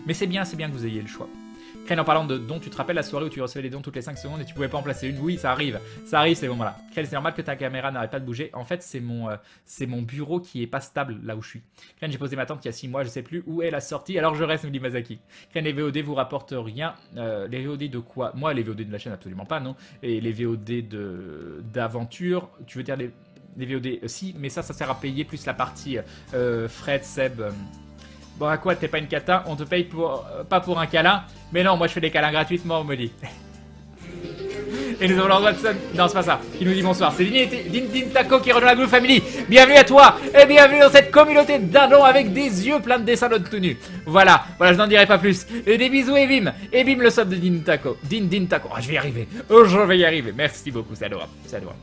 S1: Mais c'est bien que vous ayez le choix. Crane, en parlant de dons, tu te rappelles la soirée où tu recevais les dons toutes les 5 secondes et tu pouvais pas en placer une? Oui, ça arrive ces moments-là. Crane, c'est normal que ta caméra n'arrête pas de bouger. En fait, c'est mon bureau qui est pas stable là où je suis. Crane, j'ai posé ma tente il y a 6 mois, je sais plus où est la sortie, alors je reste, nous dit Mazaki. Crane, les VOD vous rapportent rien. Les VOD de quoi? Moi, les VOD de la chaîne, absolument pas, non. Et les VOD d'aventure, tu veux dire les VOD? Si, mais ça sert à payer plus la partie Fred, Seb... Bon, à quoi, t'es pas une cata? On te paye pas pour un câlin. Mais non, moi je fais des câlins gratuitement, on me dit. Et nous avons Lord Watson, non c'est pas ça, qui nous dit bonsoir. C'est Din Taco qui rejoint la Blue Family. Bienvenue à toi et bienvenue dans cette communauté d'indons avec des yeux pleins de dessins de tout nu. Voilà, je n'en dirai pas plus. Et des bisous Ebim le sub de Din Taco. Din Taco, je vais y arriver. Je vais y arriver. Merci beaucoup, c'est adorable, c'est adorable.